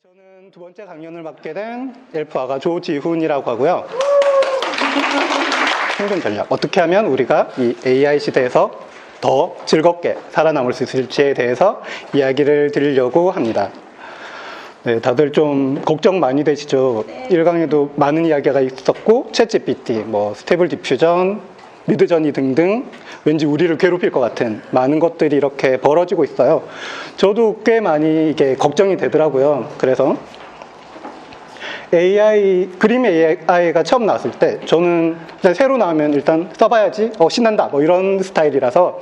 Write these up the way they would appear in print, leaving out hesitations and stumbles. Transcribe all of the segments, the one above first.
저는 두 번째 강연을 맡게 된 엘프아가 조지훈이라고 하고요. 생존 전략, 어떻게 하면 우리가 이 AI 시대에서 더 즐겁게 살아남을 수 있을지에 대해서 이야기를 드리려고 합니다. 네, 다들 좀 걱정 많이 되시죠? 1강에도 많은 이야기가 있었고, 챗GPT, 스테이블 디퓨전, 미드저니 등등 왠지 우리를 괴롭힐 것 같은 많은 것들이 이렇게 벌어지고 있어요. 저도 꽤 많이 이게 걱정이 되더라고요. 그래서 그림 AI가 처음 나왔을 때 저는 일단 새로 나오면 일단 써봐야지, 신난다, 이런 스타일이라서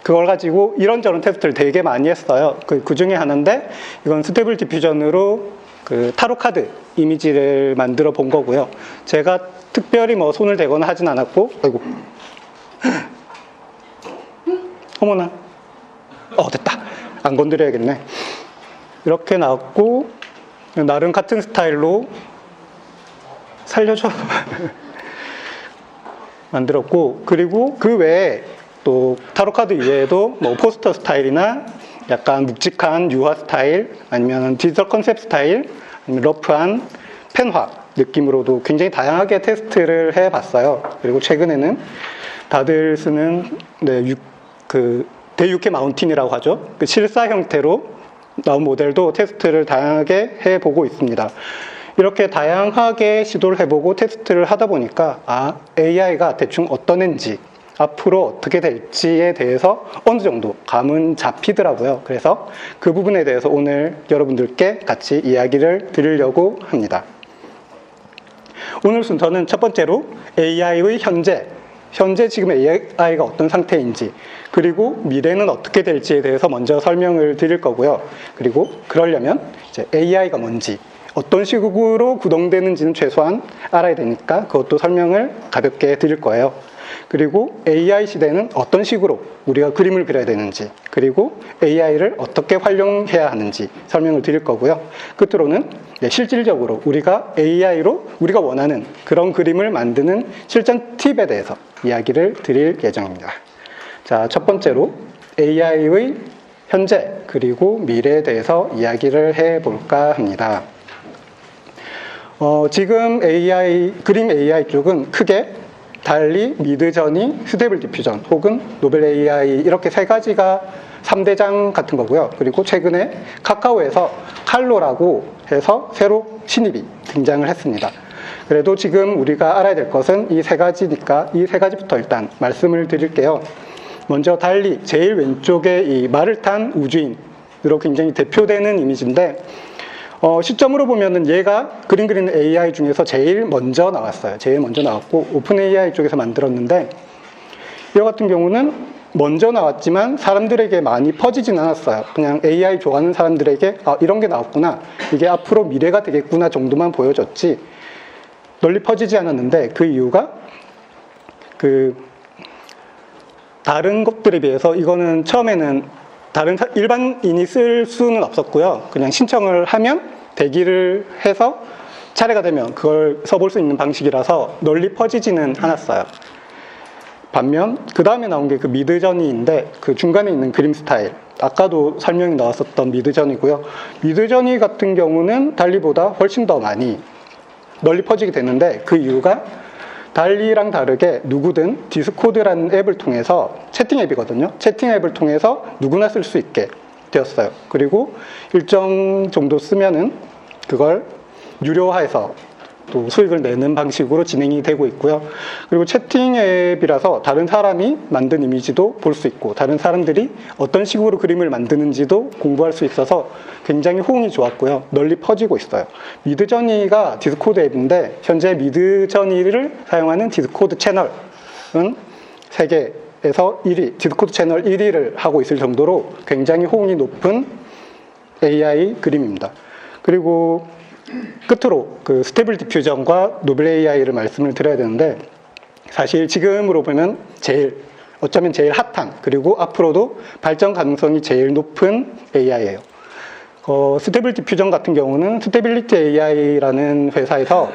그걸 가지고 이런저런 테스트를 되게 많이 했어요. 그 중에 하나인데, 이건 스테이블 디퓨전으로 그 타로 카드 이미지를 만들어 본 거고요. 제가 특별히 손을 대거나 하진 않았고, 아이고. 어머나. 됐다. 안 건드려야겠네. 이렇게 나왔고, 나름 같은 스타일로 살려줘. 만들었고, 그리고 그 외에 또 타로카드 이외에도 포스터 스타일이나 약간 묵직한 유화 스타일, 아니면 디지털 컨셉 스타일, 아니면 러프한 펜화 느낌으로도 굉장히 다양하게 테스트를 해봤어요. 그리고 최근에는 다들 쓰는 대육회 마운틴이라고 하죠. 그 실사 형태로 나온 모델도 테스트를 다양하게 해보고 있습니다. 이렇게 다양하게 시도를 해보고 테스트를 하다 보니까 AI가 대충 어떤 앤지, 앞으로 어떻게 될지에 대해서 어느 정도 감은 잡히더라고요. 그래서 그 부분에 대해서 오늘 여러분들께 같이 이야기를 드리려고 합니다. 오늘 순서는 첫 번째로 AI의 현재 지금 AI가 어떤 상태인지, 그리고 미래는 어떻게 될지에 대해서 먼저 설명을 드릴 거고요. 그리고 그러려면 이제 AI가 뭔지, 어떤 식으로 구동되는지는 최소한 알아야 되니까 그것도 설명을 가볍게 드릴 거예요. 그리고 AI 시대는 어떤 식으로 우리가 그림을 그려야 되는지, 그리고 AI를 어떻게 활용해야 하는지 설명을 드릴 거고요. 끝으로는 실질적으로 우리가 AI로 우리가 원하는 그런 그림을 만드는 실전 팁에 대해서 이야기를 드릴 예정입니다. 자, 첫 번째로 AI의 현재 그리고 미래에 대해서 이야기를 해볼까 합니다. 지금 그림 AI 쪽은 크게 달리, 미드저니, 스테이블 디퓨전 혹은 노벨 AI 이렇게 세 가지가 3대장 같은 거고요. 그리고 최근에 카카오에서 칼로라고 해서 새로 신입이 등장을 했습니다. 그래도 지금 우리가 알아야 될 것은 이 세 가지니까 이 세 가지부터 일단 말씀을 드릴게요. 먼저 달리, 제일 왼쪽에 이 말을 탄 우주인으로 굉장히 대표되는 이미지인데, 시점으로 보면은 얘가 그림 그리는 AI 중에서 제일 먼저 나왔어요. 제일 먼저 나왔고, 오픈 AI 쪽에서 만들었는데, 이와 같은 경우는 먼저 나왔지만 사람들에게 많이 퍼지진 않았어요. 그냥 AI 좋아하는 사람들에게 이런 게 나왔구나, 이게 앞으로 미래가 되겠구나 정도만 보여줬지 널리 퍼지지 않았는데, 그 이유가 다른 것들에 비해서 이거는 처음에는 다른 일반인이 쓸 수는 없었고요. 그냥 신청을 하면 대기를 해서 차례가 되면 그걸 써볼 수 있는 방식이라서 널리 퍼지지는 않았어요. 반면 그 다음에 나온 게 그 미드저니인데, 그 중간에 있는 그림 스타일, 아까도 설명이 나왔었던 미드저니고요. 미드저니 같은 경우는 달리보다 훨씬 더 많이 널리 퍼지게 됐는데, 그 이유가 달리랑 다르게 누구든 디스코드라는 앱을 통해서, 채팅 앱이거든요. 채팅 앱을 통해서 누구나 쓸 수 있게 되었어요. 그리고 일정 정도 쓰면은 그걸 유료화해서 또 수익을 내는 방식으로 진행이 되고 있고요. 그리고 채팅 앱이라서 다른 사람이 만든 이미지도 볼 수 있고, 다른 사람들이 어떤 식으로 그림을 만드는지도 공부할 수 있어서 굉장히 호응이 좋았고요. 널리 퍼지고 있어요. 미드저니가 디스코드 앱인데, 현재 미드저니를 사용하는 디스코드 채널은 세계에서 1위, 디스코드 채널 1위를 하고 있을 정도로 굉장히 호응이 높은 AI 그림입니다. 그리고 끝으로 그 스테이블 디퓨전과 노벨 AI를 말씀을 드려야 되는데, 사실 지금으로 보면 어쩌면 제일 핫한, 그리고 앞으로도 발전 가능성이 제일 높은 AI예요. 스테이블 디퓨전 같은 경우는 스테빌리티 AI라는 회사에서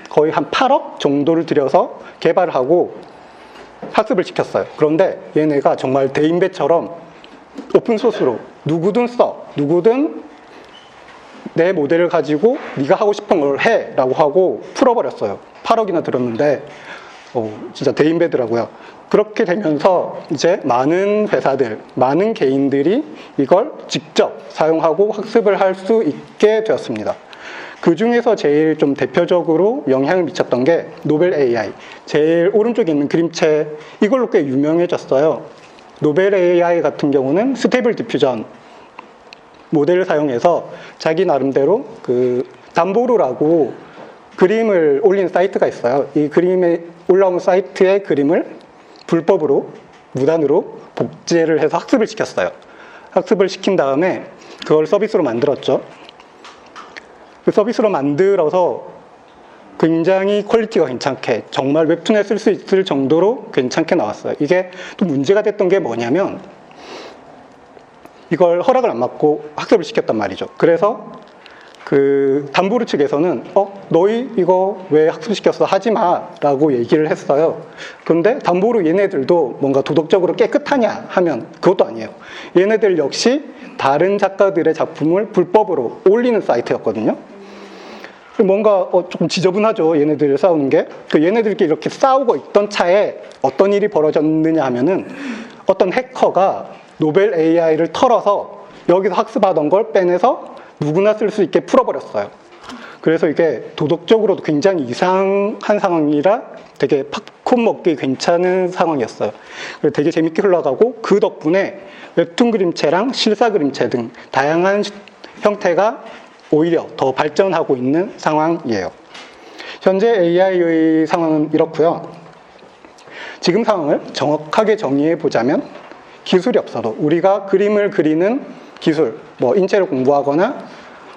거의 한 8억 정도를 들여서 개발을 하고 학습을 시켰어요. 그런데 얘네가 정말 대인배처럼 오픈소스로 누구든 내 모델을 가지고 네가 하고 싶은 걸 해 라고 하고 풀어버렸어요. 8억이나 들었는데 진짜 대인배더라고요. 그렇게 되면서 이제 많은 회사들, 많은 개인들이 이걸 직접 사용하고 학습을 할 수 있게 되었습니다. 그 중에서 제일 좀 대표적으로 영향을 미쳤던 게 노벨 AI. 제일 오른쪽에 있는 그림체, 이걸로 꽤 유명해졌어요. 노벨 AI 같은 경우는 스테이블 디퓨전 모델을 사용해서 자기 나름대로 그 담보루라고 그림을 올린 사이트가 있어요. 이 그림에 올라온 사이트의 그림을 불법으로, 무단으로 복제를 해서 학습을 시켰어요. 학습을 시킨 다음에 그걸 서비스로 만들었죠. 그 서비스로 만들어서 굉장히 퀄리티가 괜찮게, 정말 웹툰에 쓸 수 있을 정도로 괜찮게 나왔어요. 이게 또 문제가 됐던 게 뭐냐면 이걸 허락을 안 받고 학습을 시켰단 말이죠. 그래서 그 담보루 측에서는 너희 이거 왜 학습시켰어? 하지 마 라고 얘기를 했어요. 그런데 담보루 얘네들도 뭔가 도덕적으로 깨끗하냐 하면 그것도 아니에요. 얘네들 역시 다른 작가들의 작품을 불법으로 올리는 사이트였거든요. 뭔가 조금 지저분하죠. 얘네들 싸우는 게. 그 얘네들끼리 이렇게 싸우고 있던 차에 어떤 일이 벌어졌느냐 하면은 어떤 해커가 노벨 AI를 털어서 여기서 학습하던 걸 빼내서 누구나 쓸 수 있게 풀어버렸어요. 그래서 이게 도덕적으로도 굉장히 이상한 상황이라 되게 팝콘 먹기 괜찮은 상황이었어요. 그래서 되게 재밌게 흘러가고 그 덕분에 웹툰 그림체랑 실사 그림체 등 다양한 형태가 오히려 더 발전하고 있는 상황이에요. 현재 AI의 상황은 이렇고요. 지금 상황을 정확하게 정의해 보자면 기술이 없어도 우리가 그림을 그리는 기술, 인체를 공부하거나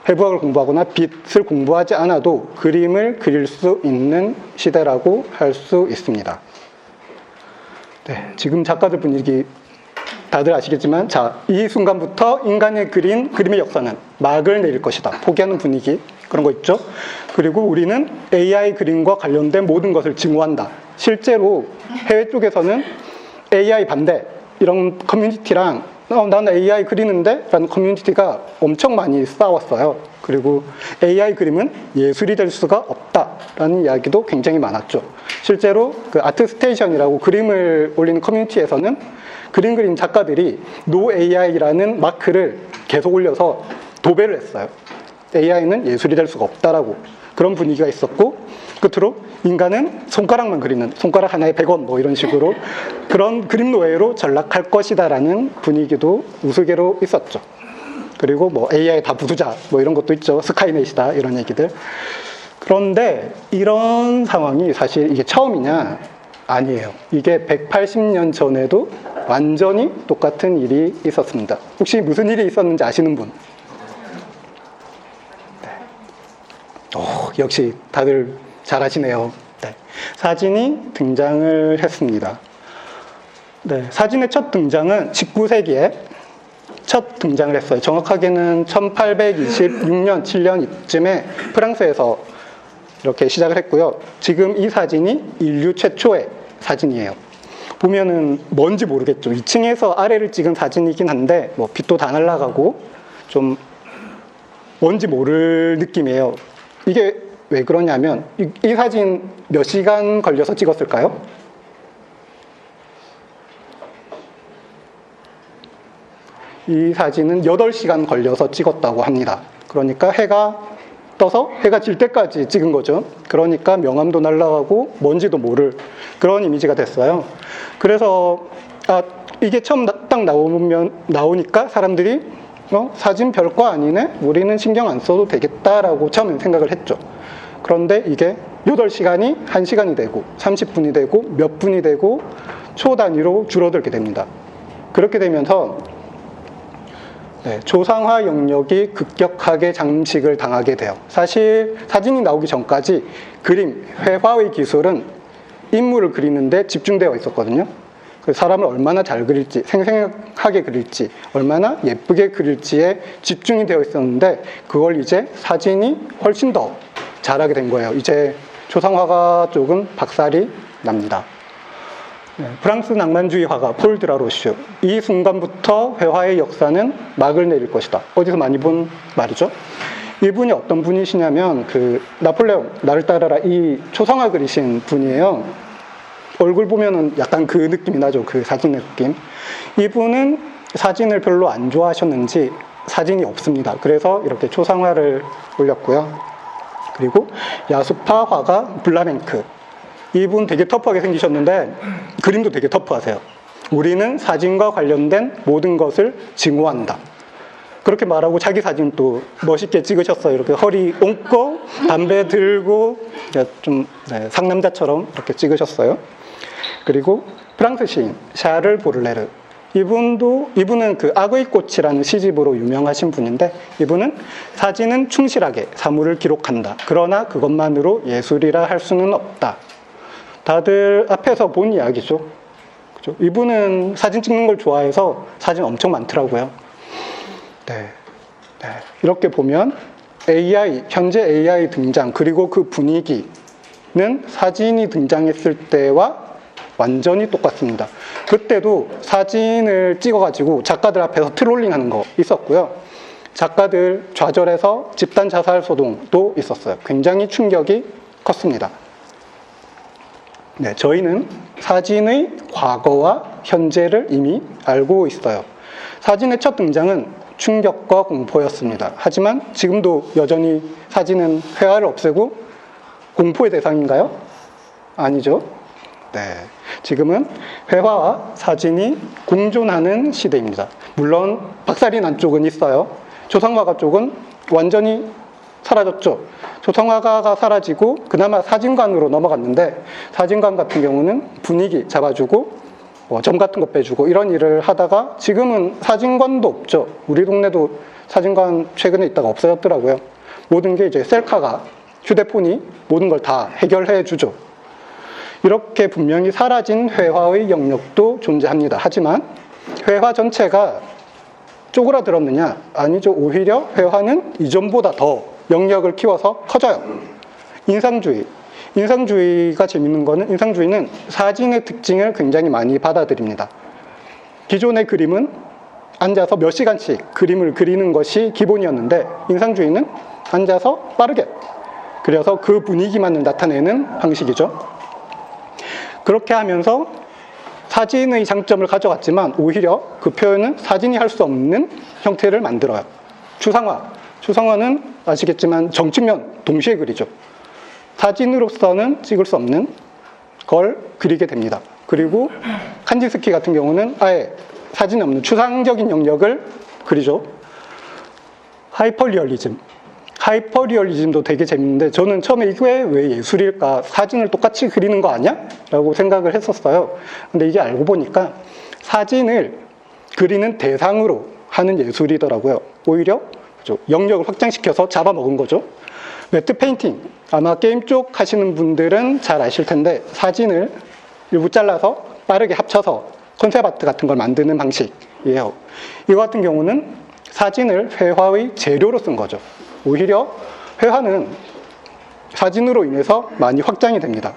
해부학을 공부하거나 빛을 공부하지 않아도 그림을 그릴 수 있는 시대라고 할 수 있습니다. 네, 지금 작가들 분위기 다들 아시겠지만 이 순간부터 인간이 그린 그림의 역사는 막을 내릴 것이다. 포기하는 분위기 그런 거 있죠. 그리고 우리는 AI 그림과 관련된 모든 것을 증오한다. 실제로 해외 쪽에서는 AI 반대 이런 커뮤니티랑 나는 AI 그리는데? 라는 커뮤니티가 엄청 많이 싸웠어요. 그리고 AI 그림은 예술이 될 수가 없다라는 이야기도 굉장히 많았죠. 실제로 그 아트스테이션이라고 그림을 올리는 커뮤니티에서는 그림 그린 작가들이 No AI라는 마크를 계속 올려서 도배를 했어요. AI는 예술이 될 수가 없다라고. 그런 분위기가 있었고, 끝으로 인간은 손가락만 그리는, 손가락 하나에 100원 이런 식으로 그런 그림 노예로 전락할 것이다라는 분위기도 우스개로 있었죠. 그리고 AI 다 부수자 이런 것도 있죠. 스카이넷이다 이런 얘기들. 그런데 이런 상황이 사실 이게 처음이냐? 아니에요. 이게 180년 전에도 완전히 똑같은 일이 있었습니다. 혹시 무슨 일이 있었는지 아시는 분? 역시 다들 잘하시네요. 네. 사진이 등장을 했습니다. 네. 사진의 첫 등장은 19세기에 첫 등장을 했어요. 정확하게는 1826년, 7년 이쯤에 프랑스에서 이렇게 시작을 했고요. 지금 이 사진이 인류 최초의 사진이에요. 보면은 뭔지 모르겠죠. 2층에서 아래를 찍은 사진이긴 한데 빛도 다 날아가고 좀 뭔지 모를 느낌이에요. 이게 왜 그러냐면 이 사진 몇 시간 걸려서 찍었을까요? 이 사진은 8시간 걸려서 찍었다고 합니다. 그러니까 해가 떠서 해가 질 때까지 찍은 거죠. 그러니까 명암도 날아가고 뭔지도 모를 그런 이미지가 됐어요. 그래서 이게 처음 딱 나오니까 사람들이 사진 별거 아니네? 우리는 신경 안 써도 되겠다라고 처음엔 생각을 했죠. 그런데 이게 8시간이 1시간이 되고 30분이 되고 몇 분이 되고 초 단위로 줄어들게 됩니다. 그렇게 되면서 조상화 영역이 급격하게 잠식을 당하게 돼요. 사실 사진이 나오기 전까지 그림, 회화의 기술은 인물을 그리는데 집중되어 있었거든요. 사람을 얼마나 잘 그릴지, 생생하게 그릴지, 얼마나 예쁘게 그릴지에 집중이 되어 있었는데 그걸 이제 사진이 훨씬 더 잘하게 된 거예요. 이제 조상화가 쪽은 박살이 납니다. 프랑스 낭만주의 화가 폴 드라로슈. 이 순간부터 회화의 역사는 막을 내릴 것이다. 어디서 많이 본 말이죠. 이분이 어떤 분이시냐면 그 나폴레옹 나를 따라라 이 초상화 그리신 분이에요. 얼굴 보면은 약간 그 느낌이 나죠. 그 사진의 느낌. 이분은 사진을 별로 안 좋아하셨는지 사진이 없습니다. 그래서 이렇게 초상화를 올렸고요. 그리고 야수파 화가 블라멩크. 이분 되게 터프하게 생기셨는데 그림도 되게 터프하세요. 우리는 사진과 관련된 모든 것을 증오한다. 그렇게 말하고 자기 사진 또 멋있게 찍으셨어요. 이렇게 허리 얹고 담배 들고 좀 상남자처럼 이렇게 찍으셨어요. 그리고 프랑스 시인 샤를 보를레르. 이분은 그 악의 꽃이라는 시집으로 유명하신 분인데 이분은 사진은 충실하게 사물을 기록한다. 그러나 그것만으로 예술이라 할 수는 없다. 다들 앞에서 본 이야기죠. 그죠? 이분은 사진 찍는 걸 좋아해서 사진 엄청 많더라고요. 네. 이렇게 보면 현재 AI 등장 그리고 그 분위기는 사진이 등장했을 때와 완전히 똑같습니다. 그때도 사진을 찍어가지고 작가들 앞에서 트롤링 하는 거 있었고요. 작가들 좌절해서 집단 자살 소동도 있었어요. 굉장히 충격이 컸습니다. 네, 저희는 사진의 과거와 현재를 이미 알고 있어요. 사진의 첫 등장은 충격과 공포였습니다. 하지만 지금도 여전히 사진은 회화를 없애고 공포의 대상인가요? 아니죠. 네, 지금은 회화와 사진이 공존하는 시대입니다. 물론 박살이 난 쪽은 있어요. 초상화가 쪽은 완전히 사라졌죠. 초상화가가 사라지고 그나마 사진관으로 넘어갔는데 사진관 같은 경우는 분위기 잡아주고 점 같은 거 빼주고 이런 일을 하다가 지금은 사진관도 없죠. 우리 동네도 사진관 최근에 있다가 없어졌더라고요. 모든 게 이제 셀카가 휴대폰이 모든 걸 다 해결해 주죠. 이렇게 분명히 사라진 회화의 영역도 존재합니다. 하지만 회화 전체가 쪼그라들었느냐? 아니죠. 오히려 회화는 이전보다 더 영역을 키워서 커져요. 인상주의가 재밌는 거는 인상주의는 사진의 특징을 굉장히 많이 받아들입니다. 기존의 그림은 앉아서 몇 시간씩 그림을 그리는 것이 기본이었는데 인상주의는 앉아서 빠르게 그려서 그 분위기만을 나타내는 방식이죠. 그렇게 하면서 사진의 장점을 가져갔지만 오히려 그 표현은 사진이 할 수 없는 형태를 만들어요. 추상화는 아시겠지만 정측면 동시에 그리죠. 사진으로서는 찍을 수 없는 걸 그리게 됩니다. 그리고 칸디스키 같은 경우는 아예 사진이 없는 추상적인 영역을 그리죠. 하이퍼리얼리즘도 되게 재밌는데 저는 처음에 이게 왜 예술일까? 사진을 똑같이 그리는 거 아니야? 라고 생각을 했었어요. 근데 이게 알고 보니까 사진을 그리는 대상으로 하는 예술이더라고요. 오히려 영역을 확장시켜서 잡아먹은 거죠. 매트 페인팅, 아마 게임 쪽 하시는 분들은 잘 아실 텐데 사진을 일부 잘라서 빠르게 합쳐서 컨셉 아트 같은 걸 만드는 방식이에요. 이거 같은 경우는 사진을 회화의 재료로 쓴 거죠. 오히려 회화는 사진으로 인해서 많이 확장이 됩니다.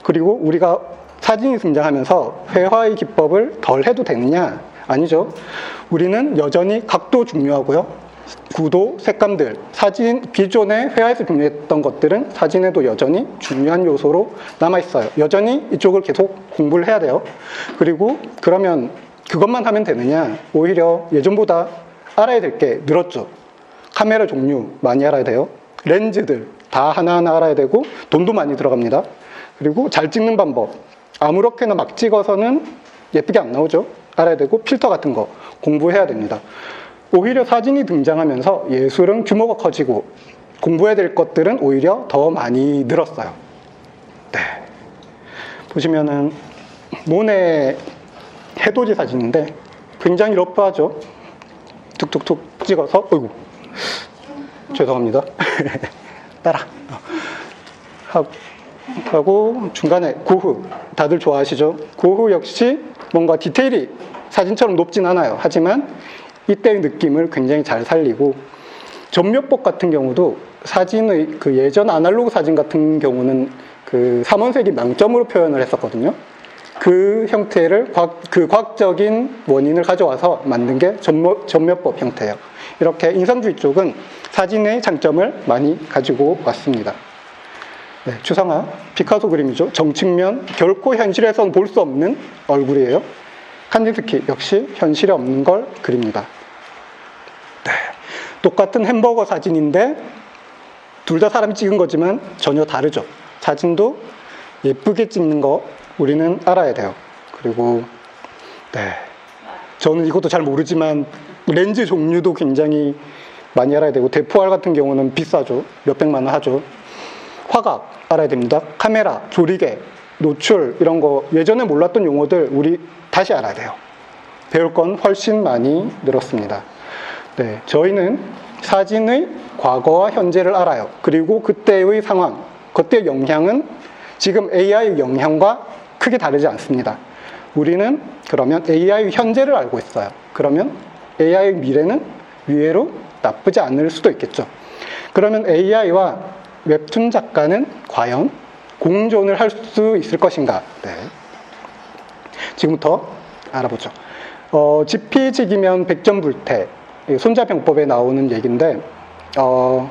그리고 우리가 사진이 등장하면서 회화의 기법을 덜 해도 되느냐? 아니죠. 우리는 여전히 각도 중요하고요. 구도, 색감들, 기존의 회화에서 중요했던 것들은 사진에도 여전히 중요한 요소로 남아있어요. 여전히 이쪽을 계속 공부를 해야 돼요. 그리고 그러면 그것만 하면 되느냐? 오히려 예전보다 알아야 될 게 늘었죠. 카메라 종류 많이 알아야 돼요. 렌즈들 다 하나하나 알아야 되고 돈도 많이 들어갑니다. 그리고 잘 찍는 방법. 아무렇게나 막 찍어서는 예쁘게 안 나오죠. 알아야 되고 필터 같은 거 공부해야 됩니다. 오히려 사진이 등장하면서 예술은 규모가 커지고 공부해야 될 것들은 오히려 더 많이 늘었어요. 네. 보시면은 모네 해돋이 사진인데 굉장히 러프하죠. 툭툭툭 찍어서 어이구 죄송합니다. 따라 하고 중간에 고흐 다들 좋아하시죠? 고흐 역시 뭔가 디테일이 사진처럼 높진 않아요. 하지만 이때의 느낌을 굉장히 잘 살리고 전묘법 같은 경우도 사진의 그 예전 아날로그 사진 같은 경우는 그 삼원색이 망점으로 표현을 했었거든요. 그 형태를 그 과학적인 원인을 가져와서 만든 게 전묘법 형태예요. 이렇게 인상주의 쪽은 사진의 장점을 많이 가지고 왔습니다. 네, 추상화, 피카소 그림이죠. 정측면, 결코 현실에선 볼 수 없는 얼굴이에요. 칸디스키 역시 현실에 없는 걸 그립니다. 네, 똑같은 햄버거 사진인데 둘 다 사람이 찍은 거지만 전혀 다르죠. 사진도 예쁘게 찍는 거 우리는 알아야 돼요. 그리고 네, 저는 이것도 잘 모르지만 렌즈 종류도 굉장히 많이 알아야 되고, 대포알 같은 경우는 비싸죠. 몇백만 원 하죠. 화각 알아야 됩니다. 카메라, 조리개, 노출 이런 거 예전에 몰랐던 용어들 우리 다시 알아야 돼요. 배울 건 훨씬 많이 늘었습니다. 네, 저희는 사진의 과거와 현재를 알아요. 그리고 그때의 상황, 그때의 영향은 지금 AI의 영향과 크게 다르지 않습니다. 우리는 그러면 AI의 현재를 알고 있어요. 그러면 AI의 미래는 위외로 나쁘지 않을 수도 있겠죠. 그러면 AI와 웹툰 작가는 과연 공존을 할 수 있을 것인가? 네. 지금부터 알아보죠. 지피지기면 백전불태, 손자병법에 나오는 얘기인데,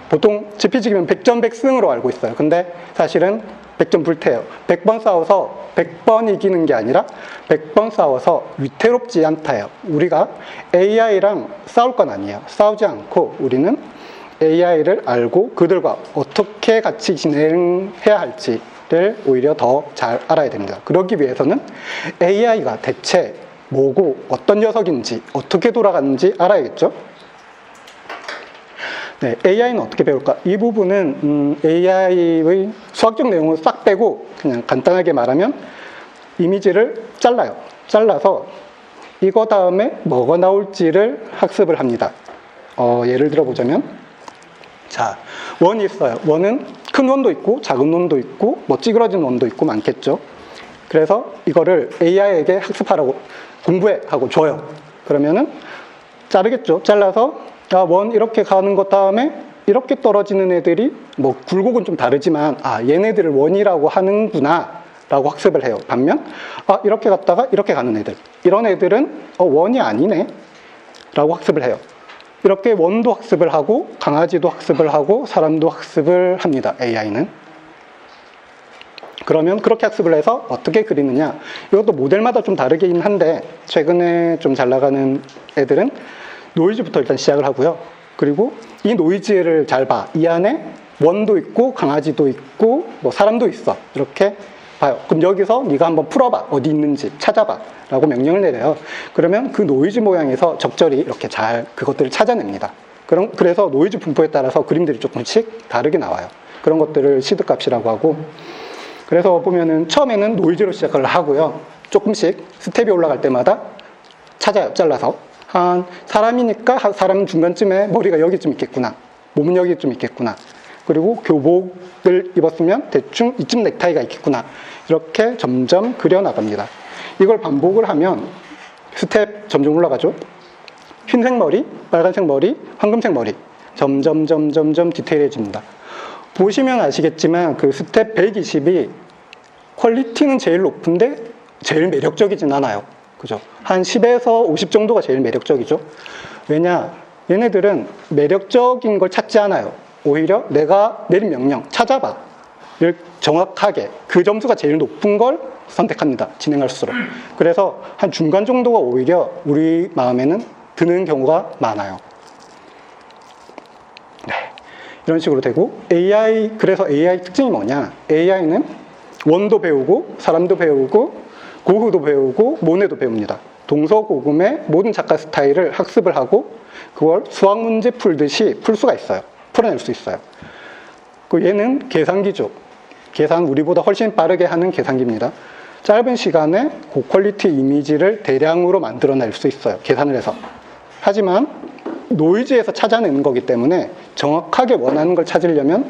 보통 지피지기면 백전백승으로 알고 있어요. 근데 사실은 백전불태예요. 100번 싸워서 100번 이기는 게 아니라 100번 싸워서 위태롭지 않다예요. 우리가 AI랑 싸울 건 아니에요. 싸우지 않고 우리는 AI를 알고 그들과 어떻게 같이 진행해야 할지를 오히려 더 잘 알아야 됩니다. 그러기 위해서는 AI가 대체 뭐고 어떤 녀석인지 어떻게 돌아가는지 알아야겠죠. 네, AI는 어떻게 배울까? 이 부분은 AI의 수학적 내용을 싹 빼고 그냥 간단하게 말하면 이미지를 잘라요. 잘라서 이거 다음에 뭐가 나올지를 학습을 합니다. 예를 들어보자면, 자, 원이 있어요. 원은 큰 원도 있고 작은 원도 있고 뭐 찌그러진 원도 있고 많겠죠. 그래서 이거를 AI에게 학습하라고, 공부해 하고 줘요. 그러면은 자르겠죠. 잘라서 원 이렇게 가는 것 다음에 이렇게 떨어지는 애들이 뭐 굴곡은 좀 다르지만 얘네들을 원이라고 하는구나 라고 학습을 해요. 반면 이렇게 갔다가 이렇게 가는 애들, 이런 애들은 원이 아니네 라고 학습을 해요. 이렇게 원도 학습을 하고 강아지도 학습을 하고 사람도 학습을 합니다. AI는. 그러면 그렇게 학습을 해서 어떻게 그리느냐, 이것도 모델마다 좀 다르긴 한데 최근에 좀 잘 나가는 애들은 노이즈부터 일단 시작을 하고요. 그리고 이 노이즈를 잘 봐. 이 안에 원도 있고 강아지도 있고 뭐 사람도 있어. 이렇게 봐요. 그럼 여기서 네가 한번 풀어봐. 어디 있는지 찾아봐 라고 명령을 내려요. 그러면 그 노이즈 모양에서 적절히 이렇게 잘 그것들을 찾아냅니다. 그래서 노이즈 분포에 따라서 그림들이 조금씩 다르게 나와요. 그런 것들을 시드값이라고 하고, 그래서 보면은 처음에는 노이즈로 시작을 하고요. 조금씩 스텝이 올라갈 때마다 찾아요. 잘라서. 한 사람이니까 사람 중간쯤에 머리가 여기쯤 있겠구나, 몸은 여기쯤 있겠구나, 그리고 교복을 입었으면 대충 이쯤 넥타이가 있겠구나, 이렇게 점점 그려나갑니다. 이걸 반복을 하면 스텝 점점 올라가죠. 흰색 머리, 빨간색 머리, 황금색 머리, 점점 디테일해집니다. 보시면 아시겠지만 그 스텝 120이 퀄리티는 제일 높은데 제일 매력적이진 않아요. 그죠? 한 10에서 50 정도가 제일 매력적이죠. 왜냐? 얘네들은 매력적인 걸 찾지 않아요. 오히려 내가 내린 명령, 찾아봐 를 정확하게 그 점수가 제일 높은 걸 선택합니다. 진행할수록. 그래서 한 중간 정도가 오히려 우리 마음에는 드는 경우가 많아요. 네, 이런 식으로 되고, 그래서 AI 특징이 뭐냐? AI는 원도 배우고 사람도 배우고 고흐도 배우고 모네도 배웁니다. 동서고금의 모든 작가 스타일을 학습을 하고 그걸 수학 문제 풀듯이 풀 수가 있어요. 풀어낼 수 있어요. 얘는 계산기죠. 계산 우리보다 훨씬 빠르게 하는 계산기입니다. 짧은 시간에 고퀄리티 이미지를 대량으로 만들어낼 수 있어요. 계산을 해서. 하지만 노이즈에서 찾아내는 거기 때문에 정확하게 원하는 걸 찾으려면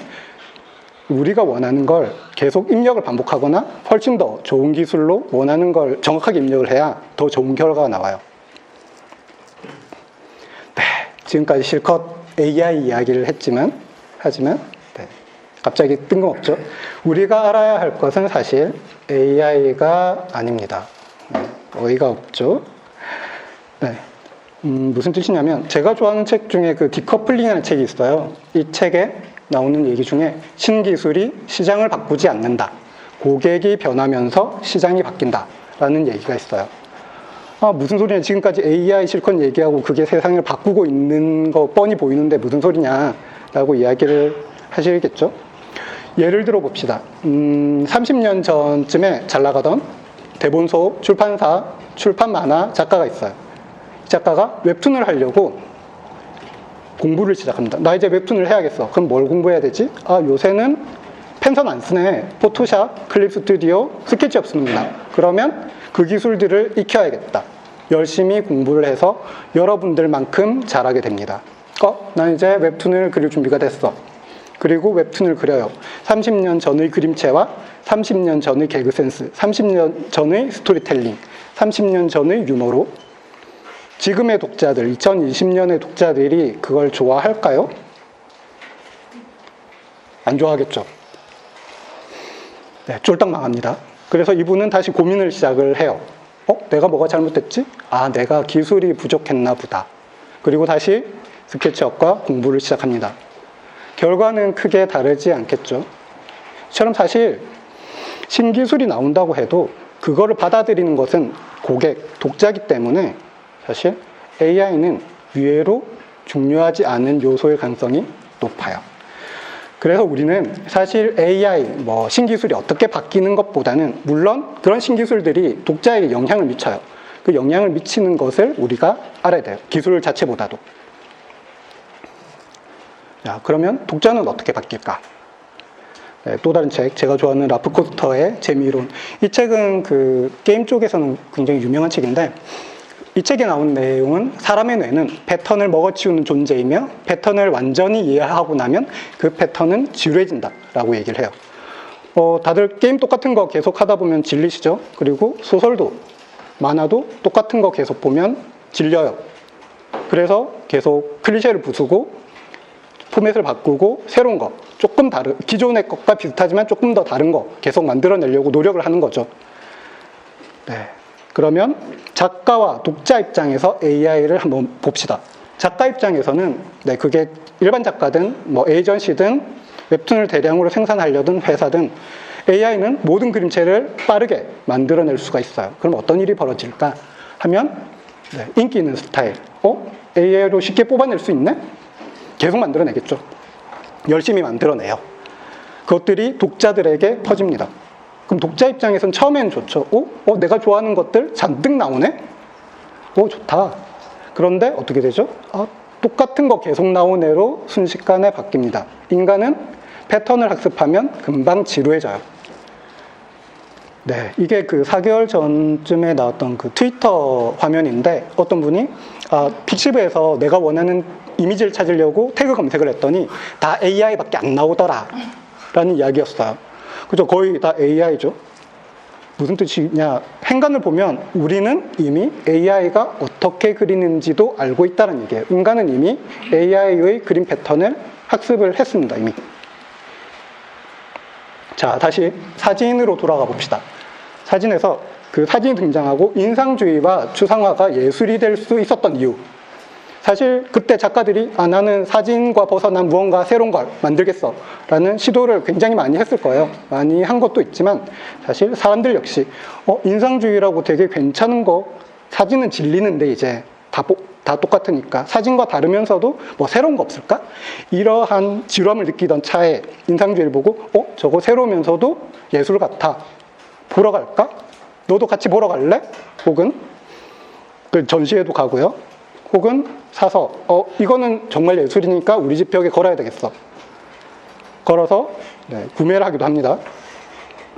우리가 원하는 걸 계속 입력을 반복하거나 훨씬 더 좋은 기술로 원하는 걸 정확하게 입력을 해야 더 좋은 결과가 나와요. 네, 지금까지 실컷 AI 이야기를 하지만 네, 갑자기 뜬금없죠? 우리가 알아야 할 것은 사실 AI가 아닙니다. 어이가 없죠? 네. 무슨 뜻이냐면 제가 좋아하는 책 중에 그 디커플링이라는 책이 있어요. 이 책에 나오는 얘기 중에 신기술이 시장을 바꾸지 않는다. 고객이 변하면서 시장이 바뀐다. 라는 얘기가 있어요. 아, 무슨 소리냐. 지금까지 AI 실컷 얘기하고 그게 세상을 바꾸고 있는 거 뻔히 보이는데 무슨 소리냐. 라고 이야기를 하시겠죠. 예를 들어 봅시다. 30년 전쯤에 잘 나가던 대본소 출판사 출판 만화 작가가 있어요. 이 작가가 웹툰을 하려고 공부를 시작합니다. 나 이제 웹툰을 해야겠어. 그럼 뭘 공부해야 되지? 아, 요새는 펜선 안 쓰네. 포토샵, 클립 스튜디오, 스케치업 씁니다. 그러면 그 기술들을 익혀야겠다. 열심히 공부를 해서 여러분들만큼 잘하게 됩니다. 난 이제 웹툰을 그릴 준비가 됐어. 그리고 웹툰을 그려요. 30년 전의 그림체와 30년 전의 개그 센스, 30년 전의 스토리텔링, 30년 전의 유머로 지금의 독자들, 2020년의 독자들이 그걸 좋아할까요? 안 좋아하겠죠. 네, 쫄딱 망합니다. 그래서 이분은 다시 고민을 시작을 해요. 내가 뭐가 잘못됐지? 아, 내가 기술이 부족했나 보다. 그리고 다시 스케치업과 공부를 시작합니다. 결과는 크게 다르지 않겠죠. 이처럼 사실 신기술이 나온다고 해도 그거를 받아들이는 것은 고객, 독자이기 때문에 사실 AI는 의외로 중요하지 않은 요소일 가능성이 높아요. 그래서 우리는 사실 AI, 신기술이 어떻게 바뀌는 것보다는 물론 그런 신기술들이 독자에게 영향을 미쳐요. 그 영향을 미치는 것을 우리가 알아야 돼요. 기술 자체보다도. 자, 그러면 독자는 어떻게 바뀔까? 네, 또 다른 책, 제가 좋아하는 라프 코스터의 재미이론. 이 책은 그 게임 쪽에서는 굉장히 유명한 책인데 이 책에 나온 내용은 사람의 뇌는 패턴을 먹어치우는 존재이며 패턴을 완전히 이해하고 나면 그 패턴은 지루해진다라고 얘기를 해요. 다들 게임 똑같은 거 계속 하다 보면 질리시죠? 그리고 소설도 만화도 똑같은 거 계속 보면 질려요. 그래서 계속 클리셰를 부수고 포맷을 바꾸고 새로운 거, 조금 다른, 기존의 것과 비슷하지만 조금 더 다른 거 계속 만들어내려고 노력을 하는 거죠. 네. 그러면 작가와 독자 입장에서 AI를 한번 봅시다. 작가 입장에서는 그게 일반 작가든 에이전시든 웹툰을 대량으로 생산하려던 회사든 AI는 모든 그림체를 빠르게 만들어낼 수가 있어요. 그럼 어떤 일이 벌어질까 하면 인기 있는 스타일. AI로 쉽게 뽑아낼 수 있네? 계속 만들어내겠죠. 열심히 만들어내요. 그것들이 독자들에게 퍼집니다. 그럼 독자 입장에서는 처음에는 좋죠. 내가 좋아하는 것들 잔뜩 나오네? 좋다. 그런데 어떻게 되죠? 똑같은 거 계속 나오네로 순식간에 바뀝니다. 인간은 패턴을 학습하면 금방 지루해져요. 네, 이게 그 4개월 전쯤에 나왔던 그 트위터 화면인데 어떤 분이 픽시브에서 내가 원하는 이미지를 찾으려고 태그 검색을 했더니 다 AI밖에 안 나오더라 라는 이야기였어요. 그죠? 거의 다 AI죠. 무슨 뜻이냐? 행간을 보면 우리는 이미 AI가 어떻게 그리는지도 알고 있다는 얘기예요. 인간은 이미 AI의 그림 패턴을 학습을 했습니다. 이미. 자, 다시 사진으로 돌아가 봅시다. 사진에서 그 사진이 등장하고 인상주의와 추상화가 예술이 될 수 있었던 이유. 사실 그때 작가들이 나는 사진과 벗어난 무언가 새로운 걸 만들겠어 라는 시도를 굉장히 많이 했을 거예요. 많이 한 것도 있지만 사실 사람들 역시 인상주의라고 되게 괜찮은 거, 사진은 질리는데 이제 다 똑같으니까 사진과 다르면서도 새로운 거 없을까? 이러한 지루함을 느끼던 차에 인상주의를 보고 저거 새로우면서도 예술 같아. 보러 갈까? 너도 같이 보러 갈래? 혹은 그 전시회도 가고요. 혹은 사서 이거는 정말 예술이니까 우리 집 벽에 걸어야 되겠어. 걸어서 구매를 하기도 합니다.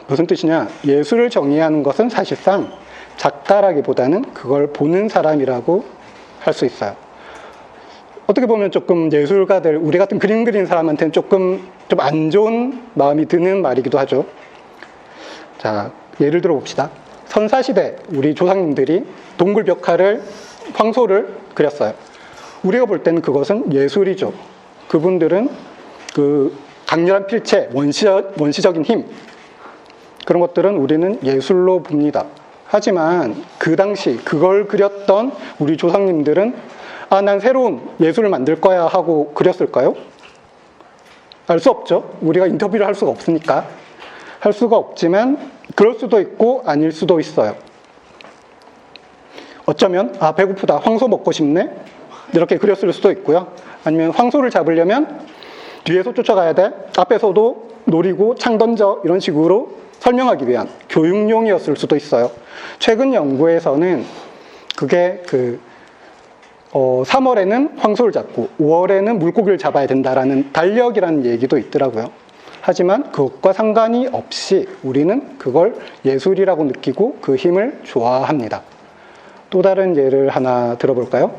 무슨 뜻이냐? 예술을 정의하는 것은 사실상 작가라기보다는 그걸 보는 사람이라고 할 수 있어요. 어떻게 보면 조금 예술가들, 우리 같은 그림 그리는 사람한테는 조금 좀 안 좋은 마음이 드는 말이기도 하죠. 자, 예를 들어 봅시다. 선사시대 우리 조상님들이 동굴 벽화를, 황소를 그렸어요. 우리가 볼 때는 그것은 예술이죠. 그분들은 그 강렬한 필체, 원시적인 힘, 그런 것들은 우리는 예술로 봅니다. 하지만 그 당시 그걸 그렸던 우리 조상님들은 난 새로운 예술을 만들 거야 하고 그렸을까요? 알 수 없죠. 우리가 인터뷰를 할 수가 없으니까. 할 수가 없지만 그럴 수도 있고 아닐 수도 있어요. 어쩌면 배고프다, 황소 먹고 싶네, 이렇게 그렸을 수도 있고요. 아니면 황소를 잡으려면 뒤에서 쫓아가야 돼, 앞에서도 노리고 창 던져, 이런 식으로 설명하기 위한 교육용이었을 수도 있어요. 최근 연구에서는 그게 3월에는 황소를 잡고 5월에는 물고기를 잡아야 된다라는 달력이라는 얘기도 있더라고요. 하지만 그것과 상관이 없이 우리는 그걸 예술이라고 느끼고 그 힘을 좋아합니다. 또 다른 예를 하나 들어볼까요?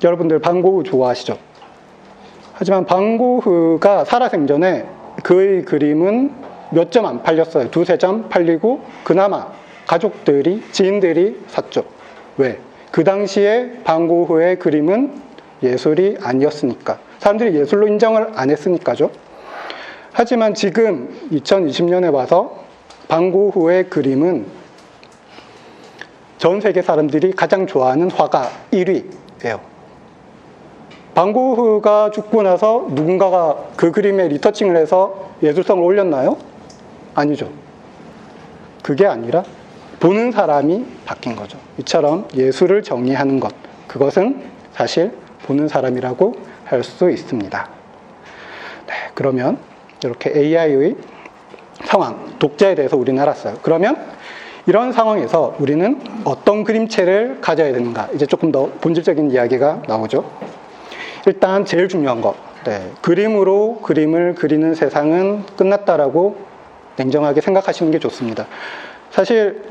여러분들 반고흐 좋아하시죠? 하지만 반고흐가 살아생전에 그의 그림은 몇 점 안 팔렸어요. 2-3점 팔리고 그나마 가족들이, 지인들이 샀죠. 왜? 그 당시에 반고흐의 그림은 예술이 아니었으니까. 사람들이 예술로 인정을 안 했으니까죠. 하지만 지금 2020년에 와서 반고흐의 그림은 전 세계 사람들이 가장 좋아하는 화가 1위예요. 반고흐가 죽고 나서 누군가가 그 그림에 리터칭을 해서 예술성을 올렸나요? 아니죠. 그게 아니라 보는 사람이 바뀐 거죠. 이처럼 예술을 정의하는 것, 그것은 사실 보는 사람이라고 할 수 있습니다. 네, 그러면 이렇게 AI의 상황, 독자에 대해서 우리는 알았어요. 그러면 이런 상황에서 우리는 어떤 그림체를 가져야 되는가, 이제 조금 더 본질적인 이야기가 나오죠. 일단 제일 중요한 것, 그림으로 그림을 그리는 세상은 끝났다라고 냉정하게 생각하시는 게 좋습니다. 사실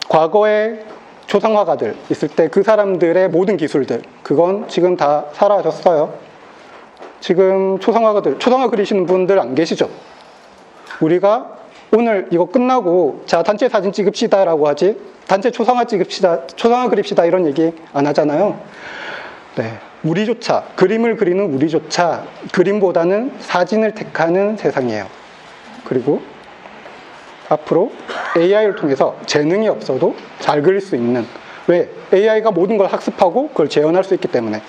과거에 초상화가들 있을 때 그 사람들의 모든 기술들, 그건 지금 다 사라졌어요. 지금 초상화 그리시는 분들 안 계시죠? 우리가 오늘 이거 끝나고 자 단체 사진 찍읍시다 라고 하지, 단체 초상화 찍읍시다, 초상화 그립시다, 이런 얘기 안 하잖아요. 네, 우리조차, 그림을 그리는 우리조차 그림보다는 사진을 택하는 세상이에요. 그리고 앞으로 AI를 통해서 재능이 없어도 잘 그릴 수 있는, 왜? AI가 모든 걸 학습하고 그걸 재현할 수 있기 때문에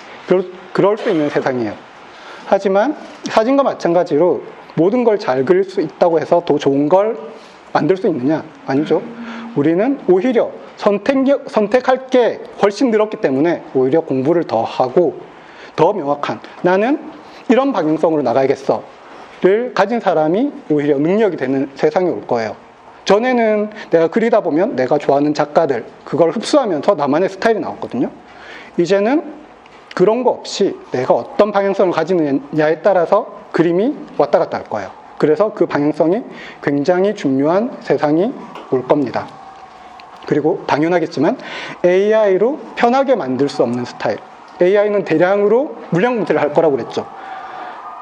그럴 수 있는 세상이에요. 하지만 사진과 마찬가지로 모든 걸 잘 그릴 수 있다고 해서 더 좋은 걸 만들 수 있느냐? 아니죠. 우리는 오히려 선택할 게 훨씬 늘었기 때문에 오히려 공부를 더 하고 더 명확한, 나는 이런 방향성으로 나가야겠어를 가진 사람이 오히려 능력이 되는 세상이 올 거예요. 전에는 내가 그리다 보면 내가 좋아하는 작가들, 그걸 흡수하면서 나만의 스타일이 나왔거든요. 이제는 그런 거 없이 내가 어떤 방향성을 가지느냐에 따라서 그림이 왔다 갔다 할 거예요. 그래서 그 방향성이 굉장히 중요한 세상이 올 겁니다. 그리고 당연하겠지만 AI로 편하게 만들 수 없는 스타일, AI는 대량으로 물량 문제를 할 거라고 그랬죠.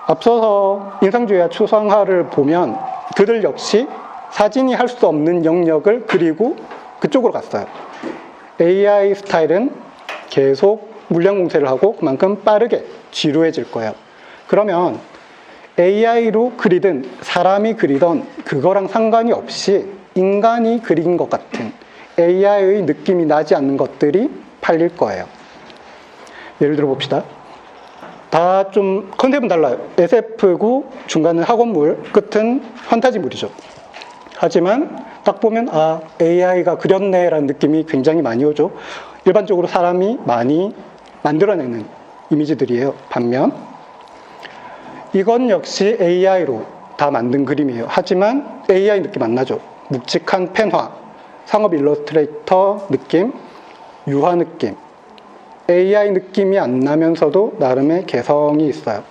앞서서 인상주의와 초상화를 보면 그들 역시 사진이 할 수 없는 영역을 그리고 그쪽으로 갔어요. AI 스타일은 계속 물량 공세를 하고 그만큼 빠르게 지루해질 거예요. 그러면 AI로 그리든 사람이 그리던 그거랑 상관이 없이 인간이 그린 것 같은 AI의 느낌이 나지 않는 것들이 팔릴 거예요. 예를 들어 봅시다. 다 좀 컨셉은 달라요. SF고 중간은 학원물, 끝은 판타지물이죠. 하지만 딱 보면 AI가 그렸네 라는 느낌이 굉장히 많이 오죠. 일반적으로 사람이 많이 만들어내는 이미지들이에요. 반면 이건 역시 AI로 다 만든 그림이에요. 하지만 AI 느낌 안 나죠. 묵직한 펜화, 상업 일러스트레이터 느낌, 유화 느낌, AI 느낌이 안 나면서도 나름의 개성이 있어요.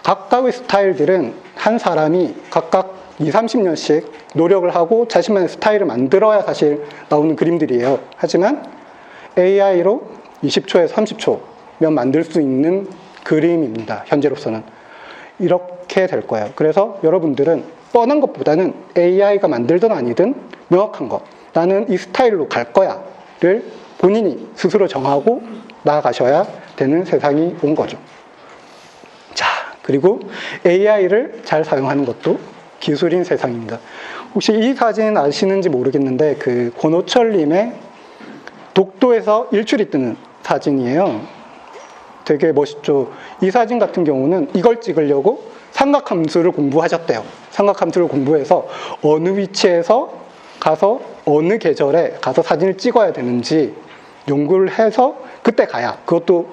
각각의 스타일들은 한 사람이 각각 20-30년씩 노력을 하고 자신만의 스타일을 만들어야 사실 나오는 그림들이에요. 하지만 AI로 20초에서 30초면 만들 수 있는 그림입니다. 현재로서는. 이렇게 될 거예요. 그래서 여러분들은 뻔한 것보다는 AI가 만들든 아니든 명확한 것, 나는 이 스타일로 갈 거야를 본인이 스스로 정하고 나아가셔야 되는 세상이 온 거죠. 자, 그리고 AI를 잘 사용하는 것도 기술인 세상입니다. 혹시 이 사진 아시는지 모르겠는데 그 권호철님의 독도에서 일출이 뜨는 사진이에요. 되게 멋있죠. 이 사진 같은 경우는 이걸 찍으려고 삼각함수를 공부하셨대요. 삼각함수를 공부해서 어느 위치에서 가서 어느 계절에 가서 사진을 찍어야 되는지 연구를 해서 그때 가야, 그것도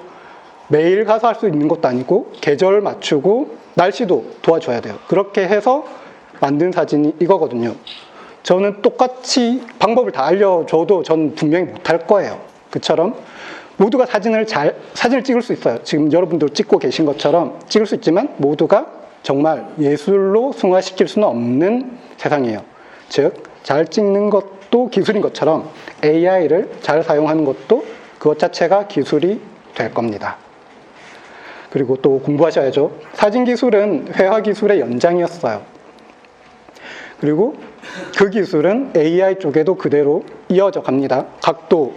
매일 가서 할 수 있는 것도 아니고 계절 맞추고 날씨도 도와줘야 돼요. 그렇게 해서 만든 사진이 이거거든요. 저는 똑같이 방법을 다 알려줘도 전 분명히 못할 거예요. 그처럼 모두가 사진을 찍을 수 있어요. 지금 여러분들 찍고 계신 것처럼 찍을 수 있지만 모두가 정말 예술로 승화시킬 수는 없는 세상이에요. 즉, 잘 찍는 것도 기술인 것처럼 AI를 잘 사용하는 것도 그것 자체가 기술이 될 겁니다. 그리고 또 공부하셔야죠. 사진 기술은 회화 기술의 연장이었어요. 그리고 그 기술은 AI 쪽에도 그대로 이어져 갑니다. 각도,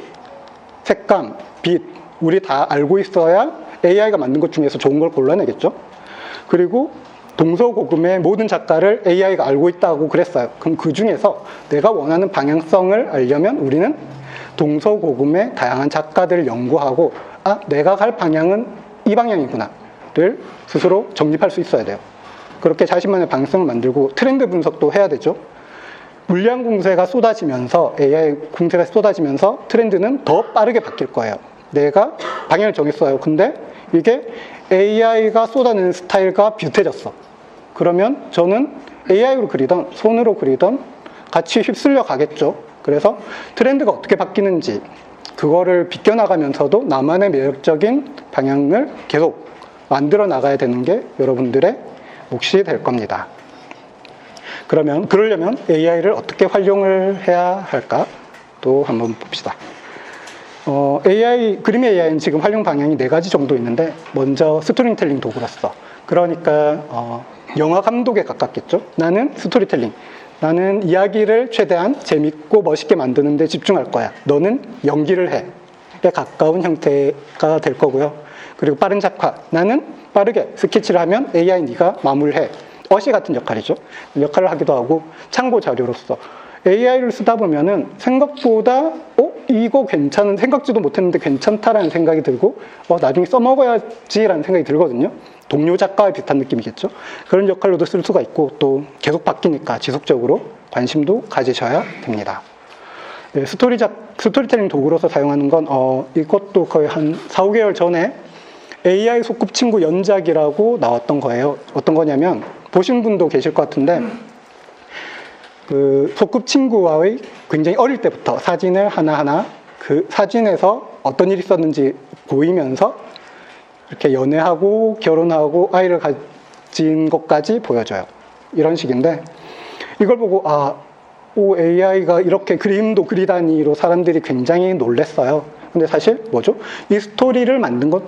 색감, 빛, 우리 다 알고 있어야 AI가 만든 것 중에서 좋은 걸 골라내겠죠. 그리고 동서고금의 모든 작가를 AI가 알고 있다고 그랬어요. 그럼 그 중에서 내가 원하는 방향성을 알려면 우리는 동서고금의 다양한 작가들을 연구하고, 아, 내가 갈 방향은 이 방향이구나를 스스로 정립할 수 있어야 돼요. 그렇게 자신만의 방향성을 만들고 트렌드 분석도 해야 되죠. 물량 공세가 쏟아지면서, AI 공세가 쏟아지면서 트렌드는 더 빠르게 바뀔 거예요. 내가 방향을 정했어요. 근데 이게 AI가 쏟아내는 스타일과 비슷해졌어. 그러면 저는 AI로 그리던 손으로 그리던 같이 휩쓸려 가겠죠. 그래서 트렌드가 어떻게 바뀌는지 그거를 비껴나가면서도 나만의 매력적인 방향을 계속 만들어 나가야 되는 게 여러분들의 몫이 될 겁니다. 그러려면 AI를 어떻게 활용을 해야 할까? 또 한번 봅시다. 그림 AI는 지금 활용 방향이 4가지 정도 있는데, 먼저 스토리텔링 도구로서, 그러니까 영화 감독에 가깝겠죠. 나는 스토리텔링, 나는 이야기를 최대한 재밌고 멋있게 만드는 데 집중할 거야. 너는 연기를 해. 에 가까운 형태가 될 거고요. 그리고 빠른 작화, 나는 빠르게 스케치를 하면 AI 네가 마무리해. 어시 같은 역할이죠. 역할을 하기도 하고, 참고 자료로서 AI를 쓰다 보면은 생각보다 이거 괜찮은, 생각지도 못했는데 괜찮다라는 생각이 들고 나중에 써먹어야지라는 생각이 들거든요. 동료 작가와 비슷한 느낌이겠죠. 그런 역할로도 쓸 수가 있고, 또 계속 바뀌니까 지속적으로 관심도 가지셔야 됩니다. 네, 스토리텔링 도구로서 사용하는 건 이것도 거의 한 4, 5개월 전에 AI 소꿉친구 연작이라고 나왔던 거예요. 어떤 거냐면, 보신 분도 계실 것 같은데, 그 소꿉친구와의 굉장히 어릴 때부터 사진을 하나하나 그 사진에서 어떤 일이 있었는지 보이면서 이렇게 연애하고 결혼하고 아이를 가진 것까지 보여줘요. 이런 식인데, 이걸 보고 AI가 이렇게 그림도 그리다니로 사람들이 굉장히 놀랬어요. 근데 사실 뭐죠? 이 스토리를 만든 것,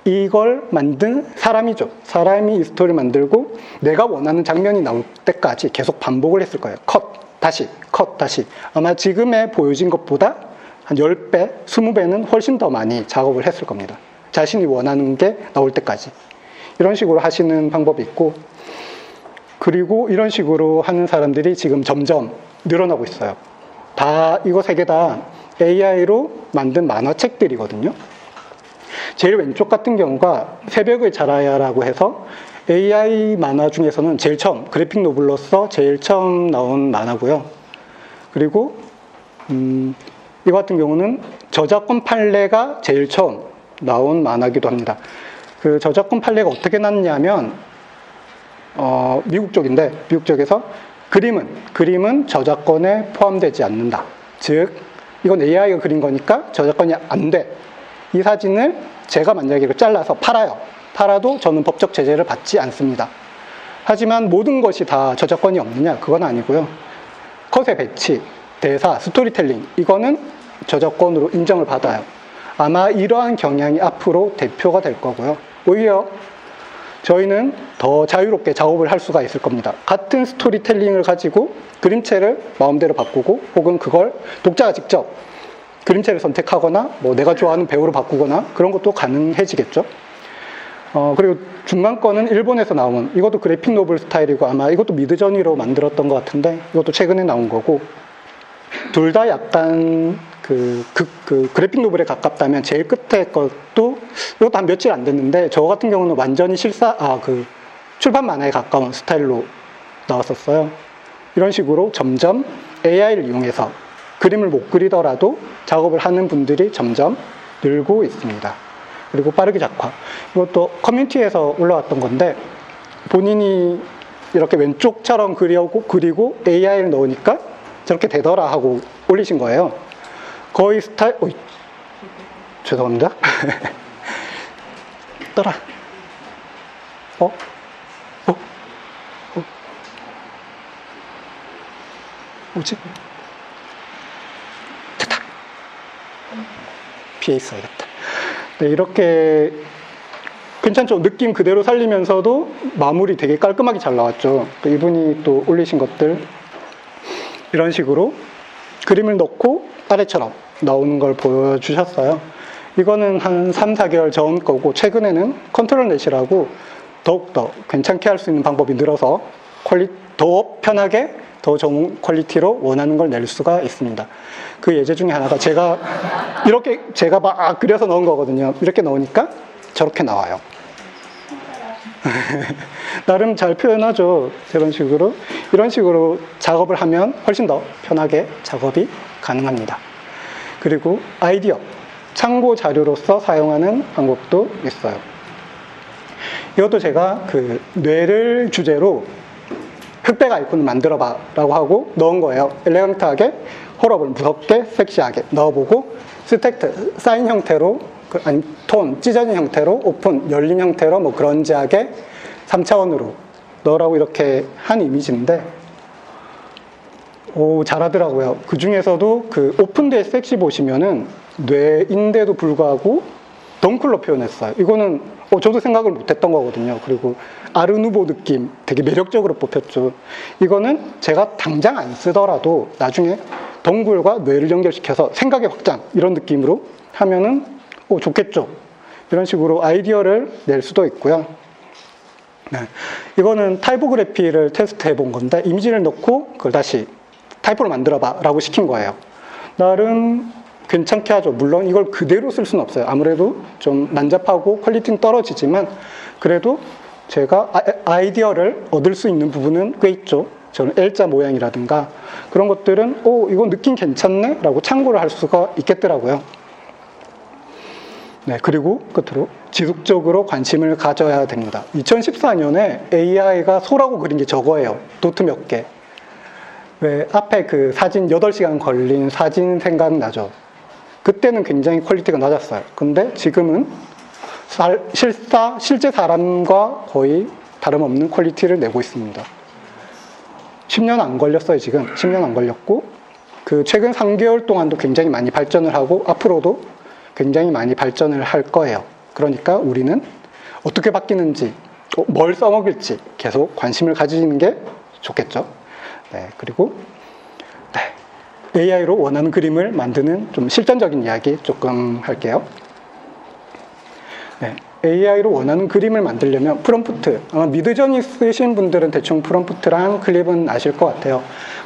이걸 만든 사람이죠. 사람이 이 스토리를 만들고 내가 원하는 장면이 나올 때까지 계속 반복을 했을 거예요. 컷, 다시, 컷, 다시. 아마 지금에 보여진 것보다 한 10배, 20배는 훨씬 더 많이 작업을 했을 겁니다. 자신이 원하는 게 나올 때까지. 이런 식으로 하시는 방법이 있고, 그리고 이런 식으로 하는 사람들이 지금 점점 늘어나고 있어요. 이거 3개 다 AI로 만든 만화책들이거든요. 제일 왼쪽 같은 경우가 새벽을 자라야라고 해서 AI 만화 중에서는 제일 처음, 그래픽 노블로서 제일 처음 나온 만화고요. 그리고 이거 같은 경우는 저작권 판례가 제일 처음 나온 만화기도 합니다. 그 저작권 판례가 어떻게 났냐면 미국 쪽인데, 미국 쪽에서 그림은 저작권에 포함되지 않는다. 즉, 이건 AI가 그린 거니까 저작권이 안 돼. 이 사진을 제가 만약에 잘라서 팔아도 저는 법적 제재를 받지 않습니다. 하지만 모든 것이 다 저작권이 없느냐? 그건 아니고요. 컷의 배치, 대사, 스토리텔링, 이거는 저작권으로 인정을 받아요. 아마 이러한 경향이 앞으로 대표가 될 거고요. 오히려 저희는 더 자유롭게 작업을 할 수가 있을 겁니다. 같은 스토리텔링을 가지고 그림체를 마음대로 바꾸고, 혹은 그걸 독자가 직접 그림체를 선택하거나 내가 좋아하는 배우로 바꾸거나 그런 것도 가능해지겠죠. 그리고 중간 거는 일본에서 나온, 이것도 그래픽 노블 스타일이고 아마 이것도 미드저니로 만들었던 것 같은데 이것도 최근에 나온 거고, 둘 다 약간 그 그래픽 노블에 가깝다면 제일 끝에 것도 이것도 한 며칠 안 됐는데 저 같은 경우는 완전히 출판 만화에 가까운 스타일로 나왔었어요. 이런 식으로 점점 AI를 이용해서 그림을 못 그리더라도 작업을 하는 분들이 점점 늘고 있습니다. 그리고 빠르게 작화. 이것도 커뮤니티에서 올라왔던 건데 본인이 이렇게 왼쪽처럼 그리고 AI를 넣으니까 저렇게 되더라 하고 올리신 거예요. 거의 죄송합니다. 떠라. 뭐지? 됐다. 피해 있어야겠다. 네, 이렇게 괜찮죠? 느낌 그대로 살리면서도 마무리 되게 깔끔하게 잘 나왔죠. 또 이분이 또 올리신 것들 이런 식으로 그림을 넣고 아래처럼 나오는 걸 보여주셨어요. 이거는 한 3, 4개월 전 거고 최근에는 컨트롤 넷이라고 더욱더 괜찮게 할 수 있는 방법이 늘어서 더 편하게 더 좋은 퀄리티로 원하는 걸 낼 수가 있습니다. 그 예제 중에 하나가 제가 막 그려서 넣은 거거든요. 이렇게 넣으니까 저렇게 나와요. 나름 잘 표현하죠. 이런 식으로 작업을 하면 훨씬 더 편하게 작업이 가능합니다. 그리고 아이디어, 참고 자료로서 사용하는 방법도 있어요. 이것도 제가 그 뇌를 주제로 흑백 아이콘을 만들어봐 라고 하고 넣은 거예요. 엘레강트하게, 홀업을 무섭게, 섹시하게 넣어보고 스택트, 사인 형태로, 아니 톤, 찢어진 형태로, 오픈, 열린 형태로 뭐 그런지하게 3차원으로 넣으라고 이렇게 한 이미지인데 잘하더라고요. 그 중에서도 그 오픈된 섹시 보시면은 뇌인데도 불구하고 덩쿨로 표현했어요. 이거는 저도 생각을 못했던 거거든요. 그리고 아르누보 느낌 되게 매력적으로 뽑혔죠. 이거는 제가 당장 안 쓰더라도 나중에 덩굴과 뇌를 연결시켜서 생각의 확장 이런 느낌으로 하면은 좋겠죠. 이런 식으로 아이디어를 낼 수도 있고요. 네. 이거는 타이포그래피를 테스트해 본 건데 이미지를 넣고 그걸 다시 타이포로 만들어봐 라고 시킨 거예요. 나름 괜찮게 하죠. 물론 이걸 그대로 쓸 수는 없어요. 아무래도 좀 난잡하고 퀄리티는 떨어지지만 그래도 제가 아이디어를 얻을 수 있는 부분은 꽤 있죠. 저는 L자 모양이라든가 그런 것들은 이거 느낌 괜찮네? 라고 참고를 할 수가 있겠더라고요. 네, 그리고 끝으로 지속적으로 관심을 가져야 됩니다. 2014년에 AI가 소라고 그린 게 저거예요. 도트 몇 개. 왜 앞에 그 사진 8시간 걸린 사진 생각나죠? 그때는 굉장히 퀄리티가 낮았어요. 근데 지금은 실제 사람과 거의 다름없는 퀄리티를 내고 있습니다. 10년 안 걸렸어요, 지금. 10년 안 걸렸고, 그 최근 3개월 동안도 굉장히 많이 발전을 하고, 앞으로도 굉장히 많이 발전을 할 거예요. 그러니까 우리는 어떻게 바뀌는지, 뭘 써먹을지 계속 관심을 가지는 게 좋겠죠. 네, 그리고 AI로 원하는 그림을 만드는 좀 실전적인 이야기 조금 할게요. 네, AI로 원하는 그림을 만들려면 프롬프트, 아마 미드저니 쓰신 분들은 대충 프롬프트랑 클립은 아실 것 같아요.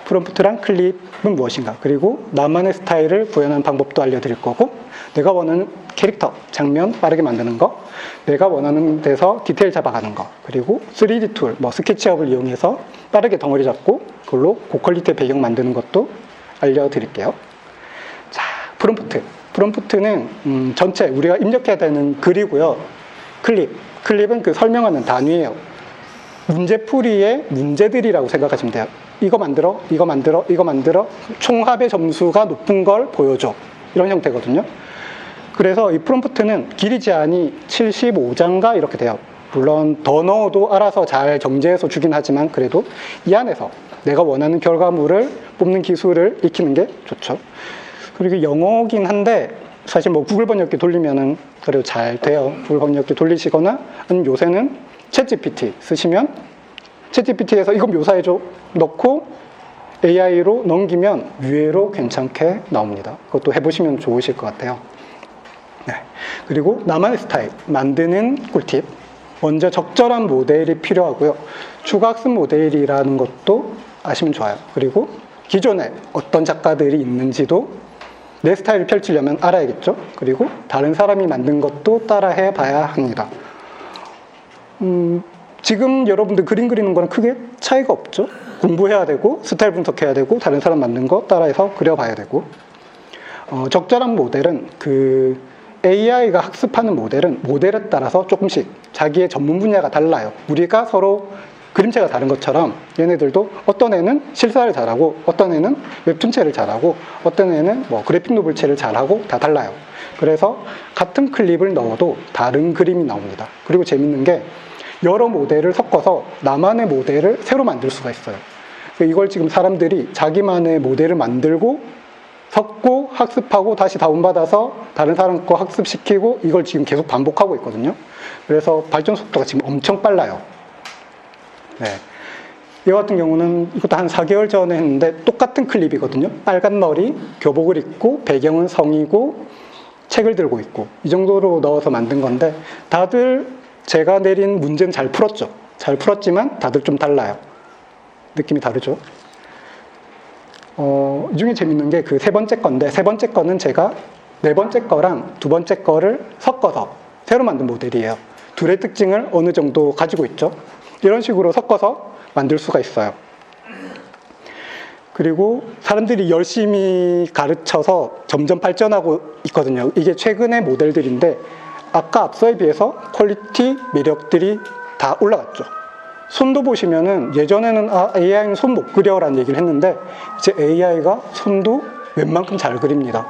프롬프트랑 클립은 무엇인가, 그리고 나만의 스타일을 구현하는 방법도 알려드릴 거고, 내가 원하는 캐릭터, 장면 빠르게 만드는 거, 내가 원하는 데서 디테일 잡아가는 거, 그리고 3D 툴, 스케치업을 이용해서 빠르게 덩어리 잡고 그걸로 고퀄리티의 배경 만드는 것도 알려드릴게요. 자, 프롬프트는 전체 우리가 입력해야 되는 글이고요. 클립은 그 설명하는 단위예요. 문제풀이의 문제들이라고 생각하시면 돼요. 이거 만들어, 이거 만들어, 이거 만들어, 총합의 점수가 높은 걸 보여줘. 이런 형태거든요. 그래서 이 프롬프트는 길이 제한이 75자인가 이렇게 돼요. 물론 더 넣어도 알아서 잘 정제해서 주긴 하지만 그래도 이 안에서 내가 원하는 결과물을 뽑는 기술을 익히는 게 좋죠. 그리고 영어긴 한데 사실 구글 번역기 돌리면은 그래도 잘 돼요. 구글 번역기 돌리시거나 아니면 요새는 챗GPT 쓰시면 챗GPT에서 이거 묘사해줘 넣고 AI로 넘기면 의외로 괜찮게 나옵니다. 그것도 해보시면 좋으실 것 같아요. 네. 그리고 나만의 스타일 만드는 꿀팁. 먼저 적절한 모델이 필요하고요. 추가 학습 모델이라는 것도 아시면 좋아요. 그리고 기존에 어떤 작가들이 있는지도 내 스타일을 펼치려면 알아야겠죠. 그리고 다른 사람이 만든 것도 따라해 봐야 합니다. 지금 여러분들 그림 그리는 거는 크게 차이가 없죠. 공부해야 되고 스타일 분석해야 되고 다른 사람 만든 거 따라해서 그려봐야 되고, 적절한 모델은 AI가 학습하는 모델은 모델에 따라서 조금씩 자기의 전문 분야가 달라요. 우리가 서로 그림체가 다른 것처럼 얘네들도 어떤 애는 실사를 잘하고 어떤 애는 웹툰체를 잘하고 어떤 애는 뭐 그래픽 노블체를 잘하고 다 달라요. 그래서 같은 클립을 넣어도 다른 그림이 나옵니다. 그리고 재밌는 게 여러 모델을 섞어서 나만의 모델을 새로 만들 수가 있어요. 이걸 지금 사람들이 자기만의 모델을 만들고 섞고 학습하고 다시 다운받아서 다른 사람 거 학습시키고 이걸 지금 계속 반복하고 있거든요. 그래서 발전 속도가 지금 엄청 빨라요. 네. 이거 같은 경우는 이것도 한 4개월 전에 했는데 똑같은 클립이거든요. 빨간 머리, 교복을 입고 배경은 성이고 책을 들고 있고 이 정도로 넣어서 만든 건데 다들 제가 내린 문제는 잘 풀었죠. 잘 풀었지만 다들 좀 달라요. 느낌이 다르죠. 이 중에 재밌는 게 그 세 번째 건데 세 번째 거는 제가 네 번째 거랑 두 번째 거를 섞어서 새로 만든 모델이에요. 둘의 특징을 어느 정도 가지고 있죠. 이런 식으로 섞어서 만들 수가 있어요. 그리고 사람들이 열심히 가르쳐서 점점 발전하고 있거든요. 이게 최근의 모델들인데 아까 앞서에 비해서 퀄리티, 매력들이 다 올라갔죠. 손도 보시면은 예전에는 AI는 손 못 그려라는 얘기를 했는데 이제 AI가 손도 웬만큼 잘 그립니다.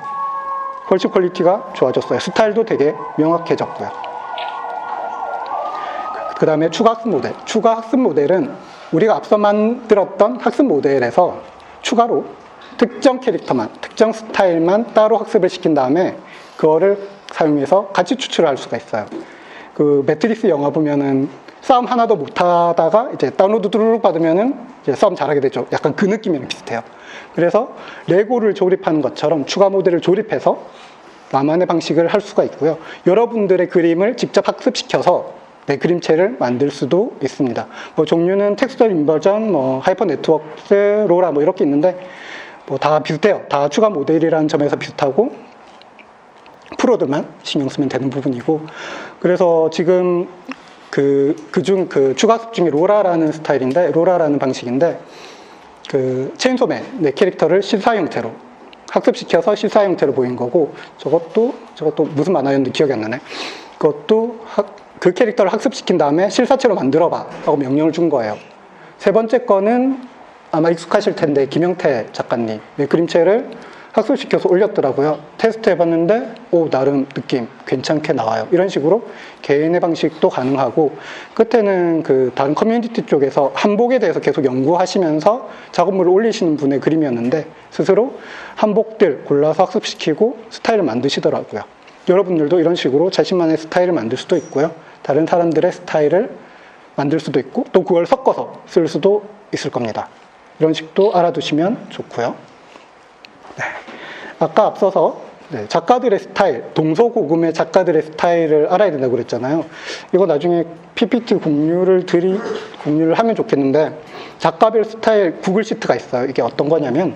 훨씬 퀄리티가 좋아졌어요. 스타일도 되게 명확해졌고요. 그 다음에 추가 학습 모델. 추가 학습 모델은 우리가 앞서 만들었던 학습 모델에서 추가로 특정 캐릭터만, 특정 스타일만 따로 학습을 시킨 다음에 그거를 사용해서 같이 추출할 수가 있어요. 그 매트릭스 영화 보면은 싸움 하나도 못하다가 이제 다운로드 뚜루룩 받으면은 이제 싸움 잘하게 되죠. 약간 그 느낌이랑 비슷해요. 그래서 레고를 조립하는 것처럼 추가 모델을 조립해서 나만의 방식을 할 수가 있고요. 여러분들의 그림을 직접 학습시켜서 내 그림체를 만들 수도 있습니다. 뭐 종류는 텍스처 인버전, 뭐 하이퍼 네트워크, 로라 뭐 이렇게 있는데 뭐 다 비슷해요. 다 추가 모델이라는 점에서 비슷하고 프로들만 신경 쓰면 되는 부분이고, 그래서 지금 그 추가 학습 중에 로라라는 스타일인데, 로라라는 방식인데, 그 체인소맨 내 캐릭터를 실사 형태로 학습시켜서 실사 형태로 보인 거고, 저것도 무슨 만화였는지 기억이 안 나네. 그것도 그 캐릭터를 학습시킨 다음에 실사체로 만들어봐 하고 명령을 준 거예요. 세 번째 거는 아마 익숙하실 텐데 김영태 작가님 내 그림체를 학습시켜서 올렸더라고요. 테스트 해봤는데 나름 느낌 괜찮게 나와요. 이런 식으로 개인의 방식도 가능하고, 끝에는 그 다른 커뮤니티 쪽에서 한복에 대해서 계속 연구하시면서 작업물을 올리시는 분의 그림이었는데 스스로 한복들 골라서 학습시키고 스타일을 만드시더라고요. 여러분들도 이런 식으로 자신만의 스타일을 만들 수도 있고요. 다른 사람들의 스타일을 만들 수도 있고 또 그걸 섞어서 쓸 수도 있을 겁니다. 이런 식도 알아두시면 좋고요. 네. 아까 앞서서 작가들의 스타일, 동서고금의 작가들의 스타일을 알아야 된다고 그랬잖아요. 이거 나중에 PPT 공유를 하면 좋겠는데, 작가별 스타일 구글 시트가 있어요. 이게 어떤 거냐면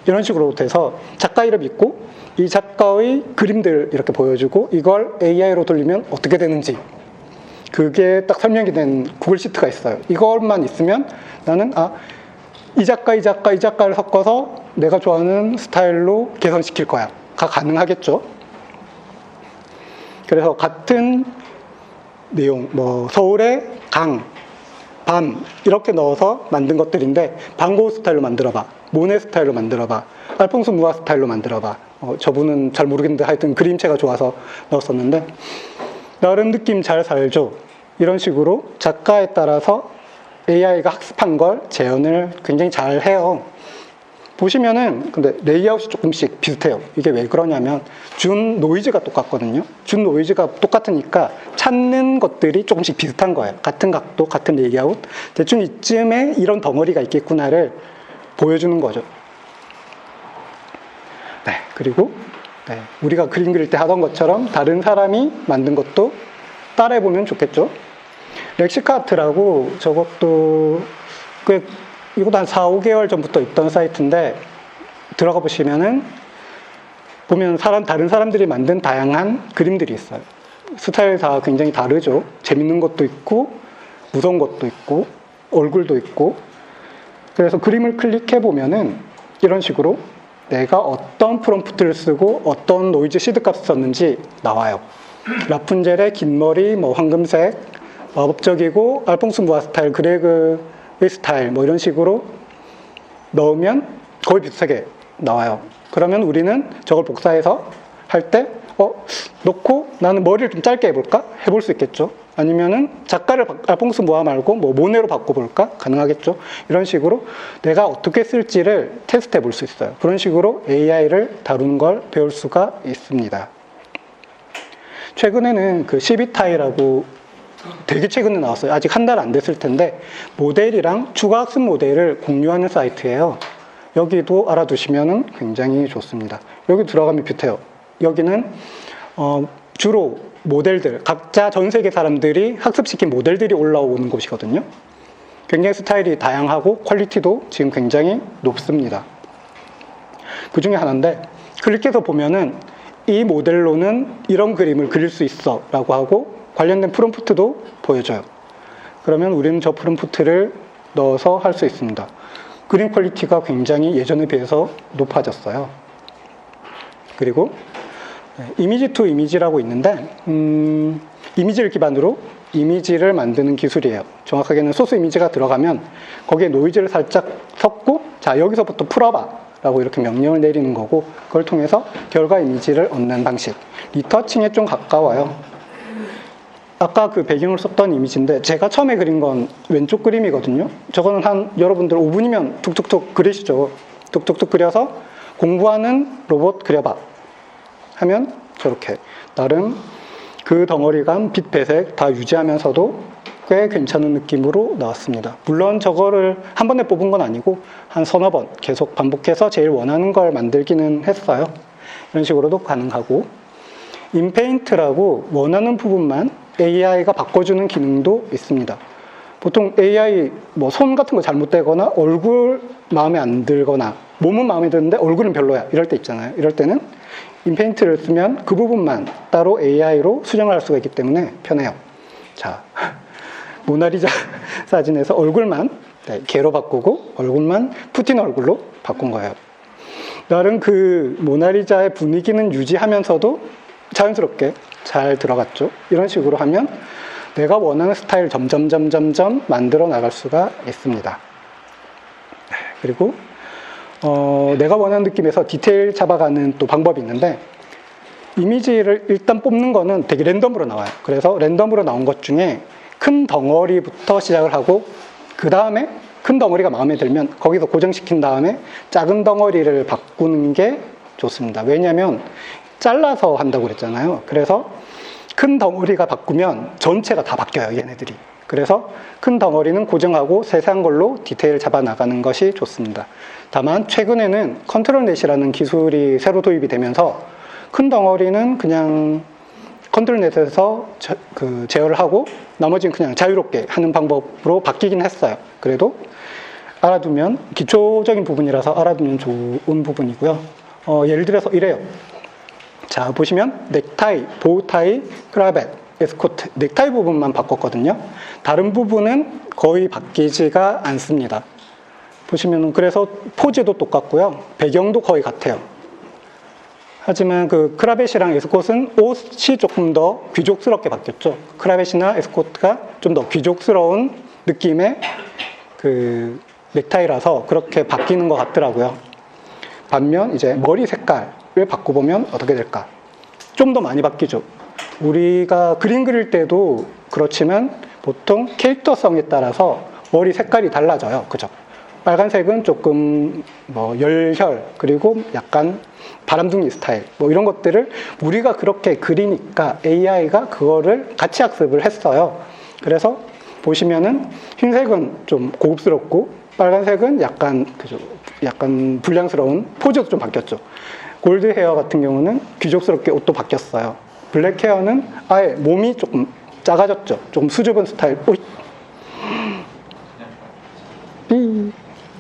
이런 식으로 돼서 작가 이름 있고 이 작가의 그림들 이렇게 보여주고 이걸 AI로 돌리면 어떻게 되는지 그게 딱 설명이 된 구글 시트가 있어요. 이것만 있으면 나는 이 작가를 섞어서 내가 좋아하는 스타일로 개선시킬 거야 가 가능하겠죠. 그래서 같은 내용, 뭐 서울의 강, 밤 이렇게 넣어서 만든 것들인데 반고흐 스타일로 만들어봐, 모네 스타일로 만들어봐, 알퐁스 무아 스타일로 만들어봐. 저분은 잘 모르겠는데 하여튼 그림체가 좋아서 넣었었는데 나름 느낌 잘 살죠. 이런 식으로 작가에 따라서 AI가 학습한 걸 재현을 굉장히 잘 해요. 보시면은 근데 레이아웃이 조금씩 비슷해요. 이게 왜 그러냐면 준 노이즈가 똑같거든요. 준 노이즈가 똑같으니까 찾는 것들이 조금씩 비슷한 거예요. 같은 각도, 같은 레이아웃, 대충 이쯤에 이런 덩어리가 있겠구나를 보여주는 거죠. 네, 그리고 우리가 그림 그릴 때 하던 것처럼 다른 사람이 만든 것도 따라해보면 좋겠죠. 렉시카트라고 저것도 이것도 한 4, 5개월 전부터 있던 사이트인데 들어가 보시면은 보면 다른 사람들이 만든 다양한 그림들이 있어요. 스타일이 다 굉장히 다르죠. 재밌는 것도 있고 무서운 것도 있고 얼굴도 있고. 그래서 그림을 클릭해 보면은 이런 식으로 내가 어떤 프롬프트를 쓰고 어떤 노이즈 시드 값을 썼는지 나와요. 라푼젤의 긴 머리, 뭐 황금색, 마법적이고 알퐁스 무아 스타일, 그레그의 스타일 뭐 이런 식으로 넣으면 거의 비슷하게 나와요. 그러면 우리는 저걸 복사해서 할 때 놓고 나는 머리를 좀 짧게 해볼까? 해볼 수 있겠죠. 아니면은 작가를 알퐁스 무아 말고 뭐 모네로 바꿔볼까? 가능하겠죠. 이런 식으로 내가 어떻게 쓸지를 테스트해 볼 수 있어요. 그런 식으로 AI를 다루는 걸 배울 수가 있습니다. 최근에는 그 시비타이라고 되게 최근에 나왔어요. 아직 한 달 안 됐을 텐데 모델이랑 추가 학습 모델을 공유하는 사이트예요. 여기도 알아두시면 굉장히 좋습니다. 여기 들어가면 비슷해요. 여기는 주로 모델들, 각자 전 세계 사람들이 학습시킨 모델들이 올라오는 곳이거든요. 굉장히 스타일이 다양하고 퀄리티도 지금 굉장히 높습니다. 그 중에 하나인데 클릭해서 보면은 이 모델로는 이런 그림을 그릴 수 있어 라고 하고 관련된 프롬프트도 보여줘요. 그러면 우리는 저 프롬프트를 넣어서 할 수 있습니다. 그림 퀄리티가 굉장히 예전에 비해서 높아졌어요. 그리고 이미지 투 이미지라고 있는데 이미지를 기반으로 이미지를 만드는 기술이에요. 정확하게는 소스 이미지가 들어가면 거기에 노이즈를 살짝 섞고 자 여기서부터 풀어봐 라고 이렇게 명령을 내리는 거고 그걸 통해서 결과 이미지를 얻는 방식. 리터칭에 좀 가까워요. 아까 그 배경을 썼던 이미지인데 제가 처음에 그린 건 왼쪽 그림이거든요. 저거는 한 여러분들 5분이면 툭툭툭 그리시죠. 툭툭툭 그려서 공부하는 로봇 그려봐 하면 저렇게 나름 그 덩어리감, 빛, 배색 다 유지하면서도 꽤 괜찮은 느낌으로 나왔습니다. 물론 저거를 한 번에 뽑은 건 아니고 한 서너 번 계속 반복해서 제일 원하는 걸 만들기는 했어요. 이런 식으로도 가능하고 인페인트라고 원하는 부분만 AI가 바꿔주는 기능도 있습니다. 보통 AI 뭐 손 같은 거 잘못되거나 얼굴 마음에 안 들거나 몸은 마음에 드는데 얼굴은 별로야 이럴 때 있잖아요. 이럴 때는 인페인트를 쓰면 그 부분만 따로 AI로 수정을 할 수가 있기 때문에 편해요. 자, 모나리자 사진에서 얼굴만 개로 바꾸고 얼굴만 푸틴 얼굴로 바꾼 거예요. 나름 그 모나리자의 분위기는 유지하면서도 자연스럽게 잘 들어갔죠. 이런 식으로 하면 내가 원하는 스타일 점점 만들어 나갈 수가 있습니다. 그리고 내가 원하는 느낌에서 디테일 잡아가는 또 방법이 있는데 이미지를 일단 뽑는 거는 되게 랜덤으로 나와요. 그래서 랜덤으로 나온 것 중에 큰 덩어리부터 시작을 하고 그 다음에 큰 덩어리가 마음에 들면 거기서 고정시킨 다음에 작은 덩어리를 바꾸는 게 좋습니다. 왜냐하면 잘라서 한다고 그랬잖아요. 그래서 큰 덩어리가 바꾸면 전체가 다 바뀌어요, 얘네들이. 그래서 큰 덩어리는 고정하고 세세한 걸로 디테일 잡아 나가는 것이 좋습니다. 다만 최근에는 컨트롤 넷이라는 기술이 새로 도입이 되면서 큰 덩어리는 그냥 컨트롤 넷에서 제어를 하고 나머지는 그냥 자유롭게 하는 방법으로 바뀌긴 했어요. 그래도 알아두면 기초적인 부분이라서 알아두면 좋은 부분이고요. 예를 들어서 이래요. 자, 보시면 넥타이, 보우타이, 크라벳, 에스코트, 넥타이 부분만 바꿨거든요. 다른 부분은 거의 바뀌지가 않습니다. 보시면 그래서 포즈도 똑같고요. 배경도 거의 같아요. 하지만 그 크라벳이랑 에스콧은 옷이 조금 더 귀족스럽게 바뀌었죠. 크라벳이나 에스코트가 좀 더 귀족스러운 느낌의 그 넥타이라서 그렇게 바뀌는 것 같더라고요. 반면 이제 머리 색깔을 바꿔보면 어떻게 될까? 좀 더 많이 바뀌죠. 우리가 그림 그릴 때도 그렇지만 보통 캐릭터성에 따라서 머리 색깔이 달라져요. 그죠? 빨간색은 조금 뭐 열혈 그리고 약간 바람둥이 스타일 뭐 이런 것들을 우리가 그렇게 그리니까 AI가 그거를 같이 학습을 했어요. 그래서 보시면은 흰색은 좀 고급스럽고 빨간색은 약간 그죠? 약간 불량스러운 포즈도 좀 바뀌었죠. 골드 헤어 같은 경우는 귀족스럽게 옷도 바뀌었어요. 블랙 헤어는 아예 몸이 조금 작아졌죠. 좀 수줍은 스타일. 오이.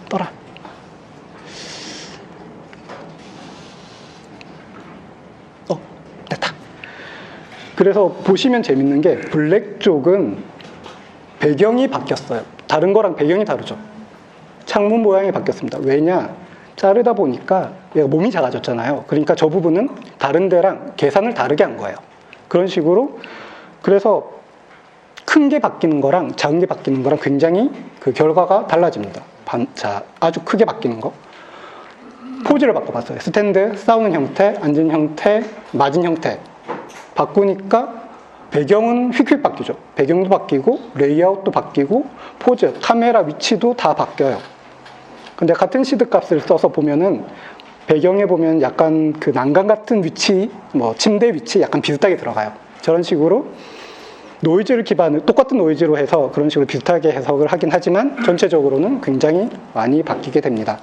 떠라. 됐다. 그래서 보시면 재밌는 게 블랙 쪽은 배경이 바뀌었어요. 다른 거랑 배경이 다르죠. 창문 모양이 바뀌었습니다. 왜냐? 자르다 보니까 얘가 몸이 작아졌잖아요. 그러니까 저 부분은 다른 데랑 계산을 다르게 한 거예요. 그런 식으로. 그래서 큰 게 바뀌는 거랑 작은 게 바뀌는 거랑 굉장히 그 결과가 달라집니다. 자, 아주 크게 바뀌는 거. 포즈를 바꿔봤어요. 스탠드, 싸우는 형태, 앉은 형태, 맞은 형태. 바꾸니까 배경은 휙휙 바뀌죠. 배경도 바뀌고, 레이아웃도 바뀌고, 포즈, 카메라 위치도 다 바뀌어요. 근데 같은 시드 값을 써서 보면은 배경에 보면 약간 그 난간 같은 위치, 뭐 침대 위치 약간 비슷하게 들어가요. 저런 식으로 노이즈를 기반으로, 똑같은 노이즈로 해서 그런 식으로 비슷하게 해석을 하긴 하지만 전체적으로는 굉장히 많이 바뀌게 됩니다.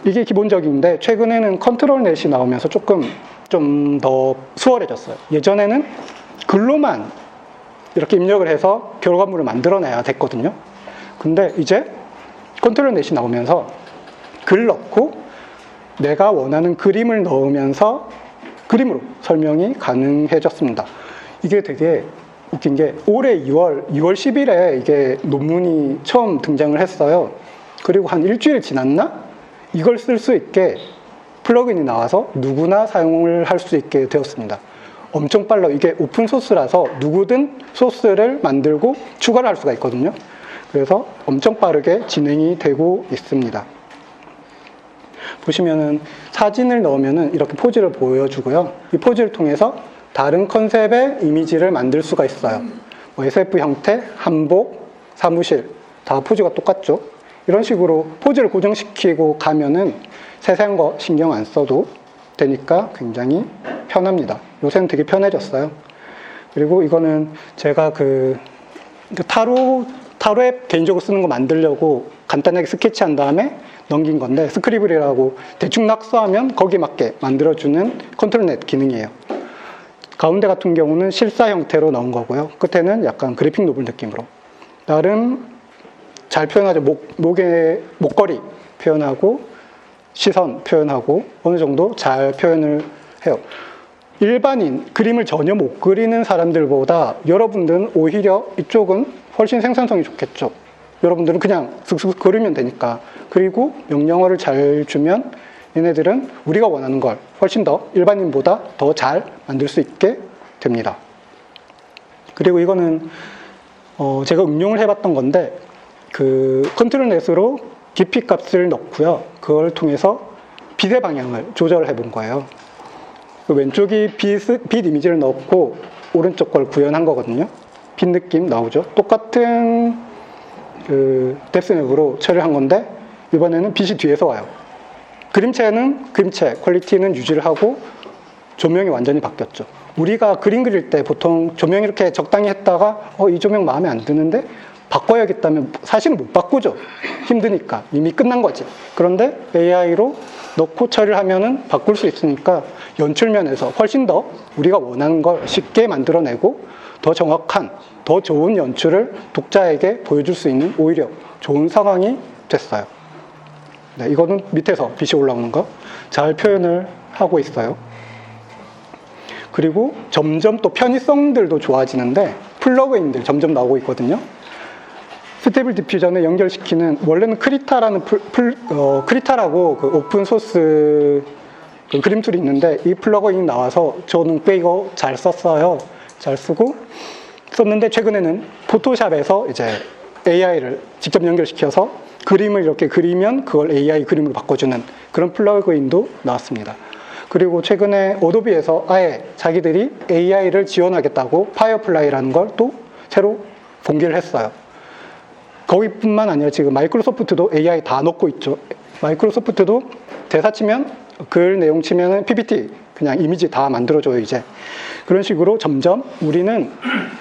이게 기본적인데 최근에는 컨트롤 넷이 나오면서 조금 좀 더 수월해졌어요. 예전에는 글로만 이렇게 입력을 해서 결과물을 만들어내야 됐거든요. 근데 이제 컨트롤 넷이 나오면서 글 넣고 내가 원하는 그림을 넣으면서 그림으로 설명이 가능해졌습니다. 이게 되게 웃긴 게 올해 2월 10일에 이게 논문이 처음 등장을 했어요. 그리고 한 일주일 지났나? 이걸 쓸 수 있게 플러그인이 나와서 누구나 사용을 할 수 있게 되었습니다. 엄청 빨라. 이게 오픈 소스라서 누구든 소스를 만들고 추가를 할 수가 있거든요. 그래서 엄청 빠르게 진행이 되고 있습니다. 보시면은 사진을 넣으면은 이렇게 포즈를 보여주고요. 이 포즈를 통해서 다른 컨셉의 이미지를 만들 수가 있어요. 뭐 SF 형태, 한복, 사무실 다 포즈가 똑같죠. 이런 식으로 포즈를 고정시키고 가면은 세세한 거 신경 안 써도 되니까 굉장히 편합니다. 요새는 되게 편해졌어요. 그리고 이거는 제가 타로 앱 개인적으로 쓰는 거 만들려고 간단하게 스케치한 다음에 넘긴 건데, 스크리블이라고 대충 낙서하면 거기에 맞게 만들어주는 컨트롤 넷 기능이에요. 가운데 같은 경우는 실사 형태로 넣은 거고요. 끝에는 약간 그래픽 노블 느낌으로. 나름 잘 표현하죠. 목걸이 표현하고, 시선 표현하고, 어느 정도 잘 표현을 해요. 일반인, 그림을 전혀 못 그리는 사람들보다 여러분들은 오히려 이쪽은 훨씬 생산성이 좋겠죠. 여러분들은 그냥 슥슥 그리면 되니까. 그리고 명령어를 잘 주면 얘네들은 우리가 원하는 걸 훨씬 더 일반인보다 더 잘 만들 수 있게 됩니다. 그리고 이거는 제가 응용을 해봤던 건데, 컨트롤 넷으로 깊이 값을 넣고요. 그걸 통해서 빛의 방향을 조절해 본 거예요. 왼쪽이 빛 이미지를 넣고 오른쪽 걸 구현한 거거든요. 빛 느낌 나오죠. 똑같은 뎁스맵으로 처리한 건데 이번에는 빛이 뒤에서 와요. 그림체는 그림체, 퀄리티는 유지를 하고 조명이 완전히 바뀌었죠. 우리가 그림 그릴 때 보통 조명 이렇게 적당히 했다가 이 조명 마음에 안 드는데 바꿔야겠다면 사실은 못 바꾸죠. 힘드니까. 이미 끝난 거지. 그런데 AI로 넣고 처리를 하면은 바꿀 수 있으니까 연출면에서 훨씬 더 우리가 원하는 걸 쉽게 만들어내고 더 정확한, 더 좋은 연출을 독자에게 보여줄 수 있는 오히려 좋은 상황이 됐어요. 네, 이거는 밑에서 빛이 올라오는 거 잘 표현을 하고 있어요. 그리고 점점 또 편의성들도 좋아지는데 플러그인들 점점 나오고 있거든요. 스테이블 디퓨전에 연결시키는, 원래는 크리타라는 크리타라고 그 오픈 소스 그림 툴이 있는데 이 플러그인이 나와서 저는 꽤 이거 잘 썼어요. 잘 쓰고 썼는데 최근에는 포토샵에서 이제 AI를 직접 연결시켜서 그림을 이렇게 그리면 그걸 AI 그림으로 바꿔주는 그런 플러그인도 나왔습니다. 그리고 최근에 어도비에서 아예 자기들이 AI를 지원하겠다고 파이어플라이라는 걸 또 새로 공개를 했어요. 거기뿐만 아니라 지금 마이크로소프트도 AI 다 넣고 있죠. 마이크로소프트도 대사 치면, 글 내용 치면은 PPT 그냥 이미지 다 만들어줘요, 이제. 그런 식으로 점점 우리는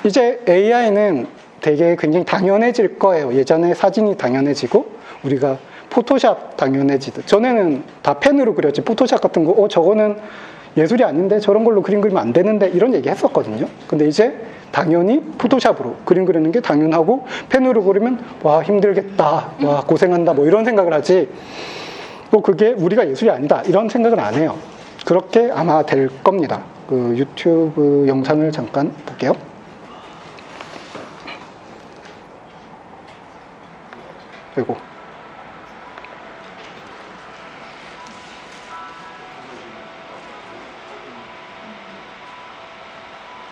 이제 AI는 되게 굉장히 당연해질 거예요. 예전에 사진이 당연해지고 우리가 포토샵 당연해지듯. 전에는 다 펜으로 그렸지 포토샵 같은 거 저거는 예술이 아닌데 저런 걸로 그림 그리면 안 되는데 이런 얘기 했었거든요. 근데 이제 당연히 포토샵으로 그림 그리는 게 당연하고 펜으로 그리면 와 힘들겠다, 와 고생한다 뭐 이런 생각을 하지 뭐 그게 우리가 예술이 아니다 이런 생각을 안 해요. 그렇게 아마 될 겁니다. 그 유튜브 영상을 잠깐 볼게요. 그리고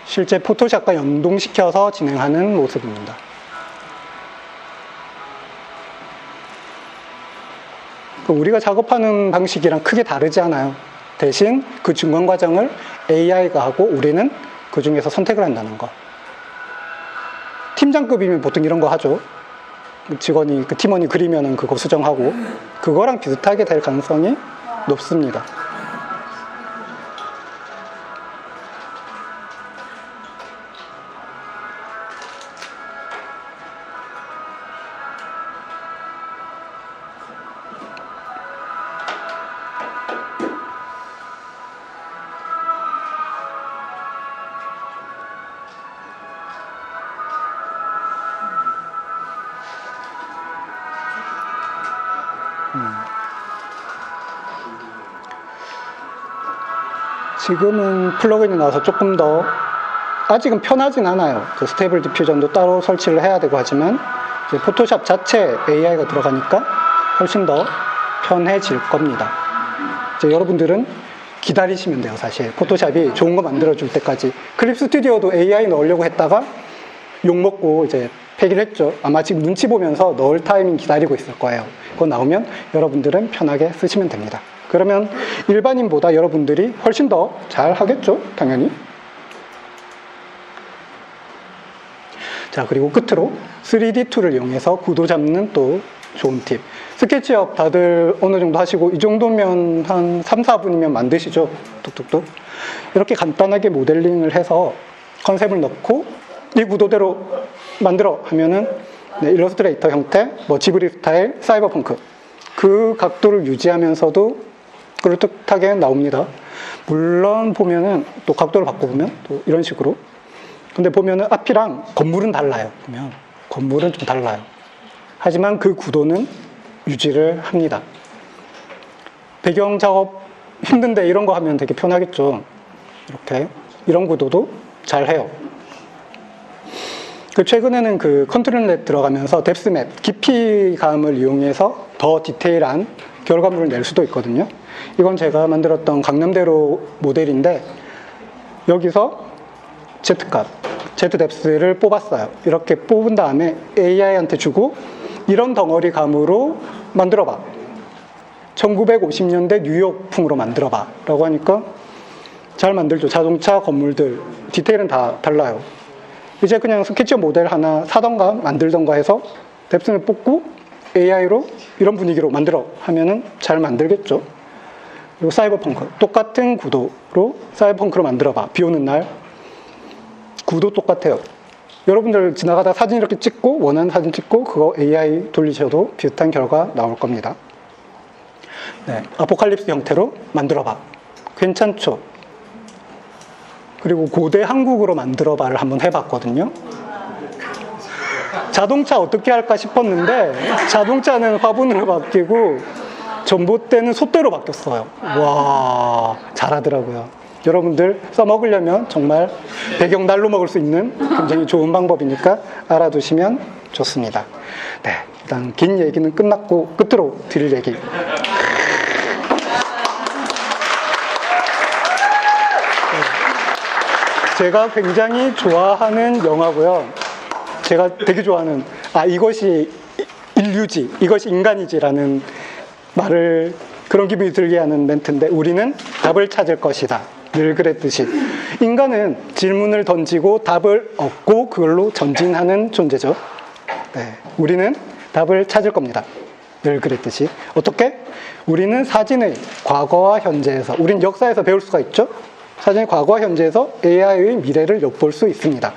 실제 포토샵과 연동시켜서 진행하는 모습입니다. 우리가 작업하는 방식이랑 크게 다르지 않아요. 대신 그 중간 과정을 AI가 하고 우리는 그 중에서 선택을 한다는 거. 팀장급이면 보통 이런 거 하죠. 직원이, 그 팀원이 그리면은 그거 수정하고 그거랑 비슷하게 될 가능성이 높습니다. 지금은 플러그인이 나와서 조금 더 아직은 편하진 않아요. 스테이블 디퓨전도 따로 설치를 해야 되고 하지만 이제 포토샵 자체 AI가 들어가니까 훨씬 더 편해질 겁니다. 이제 여러분들은 기다리시면 돼요. 사실 포토샵이 좋은 거 만들어줄 때까지. 클립 스튜디오도 AI 넣으려고 했다가 욕먹고 이제 폐기를 했죠. 아마 지금 눈치 보면서 넣을 타이밍 기다리고 있을 거예요. 그거 나오면 여러분들은 편하게 쓰시면 됩니다. 그러면 일반인보다 여러분들이 훨씬 더 잘 하겠죠, 당연히. 자, 그리고 끝으로 3D 툴을 이용해서 구도 잡는 또 좋은 팁. 스케치업 다들 어느 정도 하시고 이 정도면 한 3, 4분이면 만드시죠, 뚝뚝뚝. 이렇게 간단하게 모델링을 해서 컨셉을 넣고 이 구도대로 만들어 하면은 네, 일러스트레이터 형태, 뭐 지브리 스타일, 사이버펑크 그 각도를 유지하면서도 그럴듯하게 나옵니다. 물론 보면은 또 각도를 바꿔보면 또 이런 식으로. 근데 보면은 앞이랑 건물은 달라요. 보면 건물은 좀 달라요. 하지만 그 구도는 유지를 합니다. 배경 작업 힘든데 이런 거 하면 되게 편하겠죠. 이렇게 이런 구도도 잘 해요. 최근에는 그 컨트롤 랩 들어가면서 뎁스맵, 깊이감을 이용해서 더 디테일한 결과물을 낼 수도 있거든요. 이건 제가 만들었던 강남대로 모델인데 여기서 Z값, Z뎁스를 뽑았어요. 이렇게 뽑은 다음에 AI한테 주고 이런 덩어리 감으로 만들어봐. 1950년대 뉴욕풍으로 만들어봐 라고 하니까 잘 만들죠. 자동차, 건물들, 디테일은 다 달라요. 이제 그냥 스케치업 모델 하나 사던가 만들던가 해서 뎁스를 뽑고 AI로 이런 분위기로 만들어 하면은 잘 만들겠죠. 그리고 사이버펑크 똑같은 구도로 사이버펑크로 만들어봐. 비 오는 날 구도 똑같아요. 여러분들 지나가다 사진 이렇게 찍고 원하는 사진 찍고 그거 AI 돌리셔도 비슷한 결과 나올 겁니다. 네, 아포칼립스 형태로 만들어봐. 괜찮죠? 그리고 고대 한국으로 만들어봐를 한번 해봤거든요. 자동차 어떻게 할까 싶었는데 자동차는 화분으로 바뀌고 전봇대는 솥대로 바뀌었어요. 와, 잘하더라고요. 여러분들 써먹으려면 정말 배경 날로 먹을 수 있는 굉장히 좋은 방법이니까 알아두시면 좋습니다. 네, 일단 긴 얘기는 끝났고 끝으로 드릴 얘기. 제가 굉장히 좋아하는 영화고요. 제가 되게 좋아하는 이것이 인류지, 이것이 인간이지라는 말을 그런 기분이 들게 하는 멘트인데 우리는 답을 찾을 것이다. 늘 그랬듯이 인간은 질문을 던지고 답을 얻고 그걸로 전진하는 존재죠. 네, 우리는 답을 찾을 겁니다. 늘 그랬듯이 어떻게? 우리는 사진의 과거와 현재에서 우린 역사에서 배울 수가 있죠. 사진의 과거와 현재에서 AI의 미래를 엿볼 수 있습니다.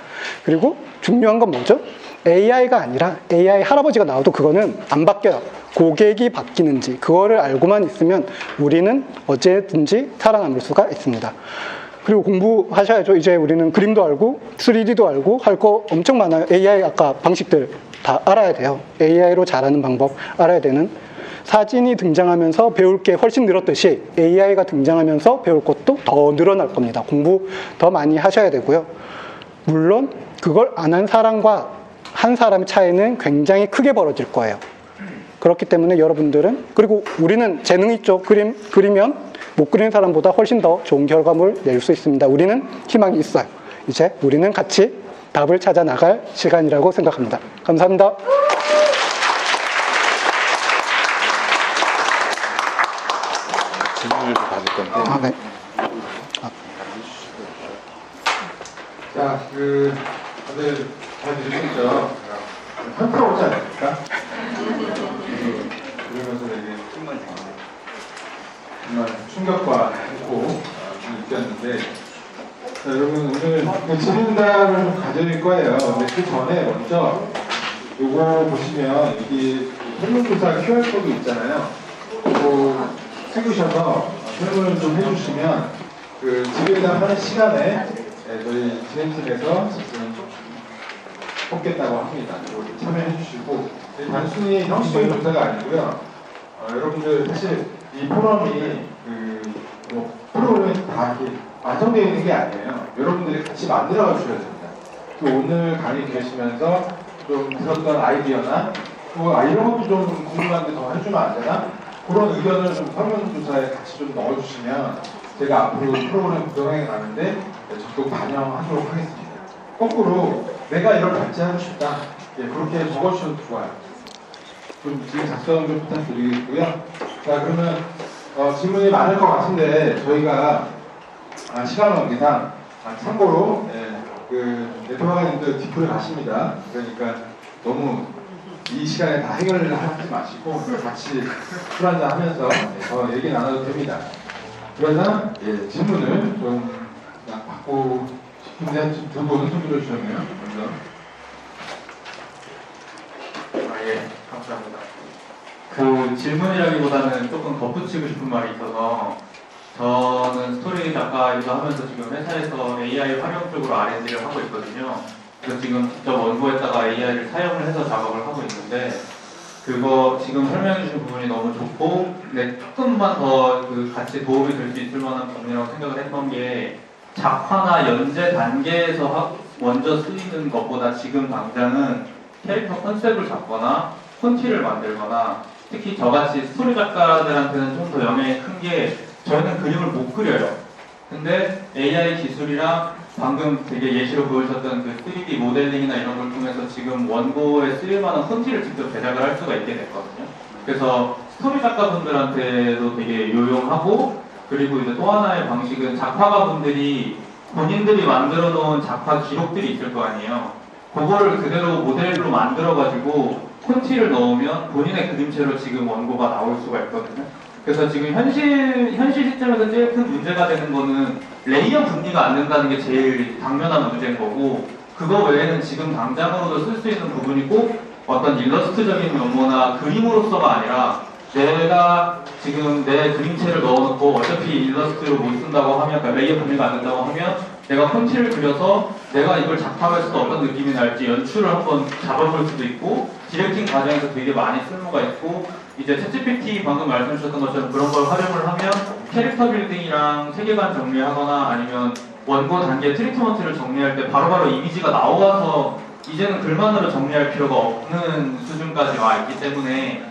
그리고 중요한 건 뭐죠? AI가 아니라 AI 할아버지가 나와도 그거는 안 바뀌어요. 고객이 바뀌는지 그거를 알고만 있으면 우리는 언제든지 살아남을 수가 있습니다. 그리고 공부하셔야죠. 이제 우리는 그림도 알고 3D도 알고 할 거 엄청 많아요. AI 아까 방식들 다 알아야 돼요. AI로 잘하는 방법 알아야 되는. 사진이 등장하면서 배울 게 훨씬 늘었듯이 AI가 등장하면서 배울 것도 더 늘어날 겁니다. 공부 더 많이 하셔야 되고요. 물론 그걸 안 한 사람과 한 사람의 차이는 굉장히 크게 벌어질 거예요. 그렇기 때문에 여러분들은, 그리고 우리는 재능 있죠. 그리면 못 그리는 사람보다 훨씬 더 좋은 결과물 낼 수 있습니다. 우리는 희망이 있어요. 이제 우리는 같이 답을 찾아 나갈 시간이라고 생각합니다. 감사합니다. 질문을 받을 건데. 네. 자, 다들 잘 들으셨죠? 현타 오지 않습니까? 그러면서 되게 정말 충격과 있고 느꼈는데, 자, 여러분 오늘 질문답을 좀 가져올 거예요. 근데 그 전에 먼저 요거 보시면 이게 설문조사 QR코드 있잖아요. 그거 찍으셔서 설문을 좀 해주시면 그 질의응답 하는 시간에 저희 진행팀에서 지금 뽑겠다고 합니다. 참여해 주시고 단순히 형식적인 조사가 아니고요. 여러분들 사실 이 포럼이 뭐 프로그램이 다 이렇게 완성되어 있는 게 아니에요. 여러분들이 같이 만들어가 주셔야 됩니다. 또 오늘 강의 들으시면서 좀 들었던 아이디어나 또 이런 것도 좀 궁금한데 더 해주면 안 되나? 그런 의견을 좀 설문조사에 같이 좀 넣어주시면 제가 앞으로 프로그램 구성해 가는데 적극 반영하도록 하겠습니다. 거꾸로 내가 이걸 같이 하고 싶다. 그렇게 적어주셔도 좋아요. 좀 지금 작성 좀 부탁드리겠고요. 자, 그러면 질문이 많을 것 같은데 저희가 시간 관계상 참고로 네트워크님들 뒷풀에 가십니다. 그러니까 너무 이 시간에 다 해결을 하지 마시고 같이 술 한잔 하면서 더 얘기 나눠도 됩니다. 그러나 질문을 좀 받고 싶은데 두 분은 손 들어주셨네요. 먼저. 예, 감사합니다. 그 질문이라기보다는 조금 덧붙이고 싶은 말이 있어서 저는 스토리 작가이기도 하면서 지금 회사에서 AI 활용 쪽으로 R&D를 하고 있거든요. 그래서 지금 직접 원고에다가 AI를 사용을 해서 작업을 하고 있는데 그거 지금 설명해 주신 부분이 너무 좋고 근데 조금만 더 같이 도움이 될 수 있을 만한 부분이라고 생각을 했던 게 작화나 연재 단계에서 먼저 쓰이는 것보다 지금 당장은 캐릭터 컨셉을 잡거나 폰티를 만들거나 특히 저같이 스토리 작가들한테는 좀 더 영향이 큰 게 저희는 그림을 못 그려요. 근데 AI 기술이랑 방금 되게 예시로 보여주셨던 그 3D 모델링이나 이런 걸 통해서 지금 원고에 쓰일만한 폰티를 직접 제작을 할 수가 있게 됐거든요. 그래서 스토리 작가분들한테도 되게 유용하고 그리고 이제 또 하나의 방식은 작화가분들이 본인들이 만들어 놓은 작화 기록들이 있을 거 아니에요. 그거를 그대로 모델로 만들어가지고 폰티를 넣으면 본인의 그림체로 지금 원고가 나올 수가 있거든요. 그래서 지금 현실 시점에서 제일 큰 문제가 되는 거는 레이어 분리가 안 된다는 게 제일 당면한 문제인 거고 그거 외에는 지금 당장으로도 쓸 수 있는 부분이 꼭 어떤 일러스트적인 면모나 그림으로서가 아니라 내가 지금 내 그림체를 넣어놓고 어차피 일러스트로 못 쓴다고 하면 그러니까 레이어 분리가 안 된다고 하면 내가 폰티를 그려서 내가 이걸 작품했을 때 어떤 느낌이 날지 연출을 한번 잡아볼 수도 있고 디렉팅 과정에서 되게 많이 쓸모가 있고 이제 챗GPT 방금 말씀 주셨던 것처럼 그런 걸 활용을 하면 캐릭터 빌딩이랑 세계관 정리하거나 아니면 원고 단계 트리트먼트를 정리할 때 바로바로 이미지가 나와서 이제는 글만으로 정리할 필요가 없는 수준까지 와 있기 때문에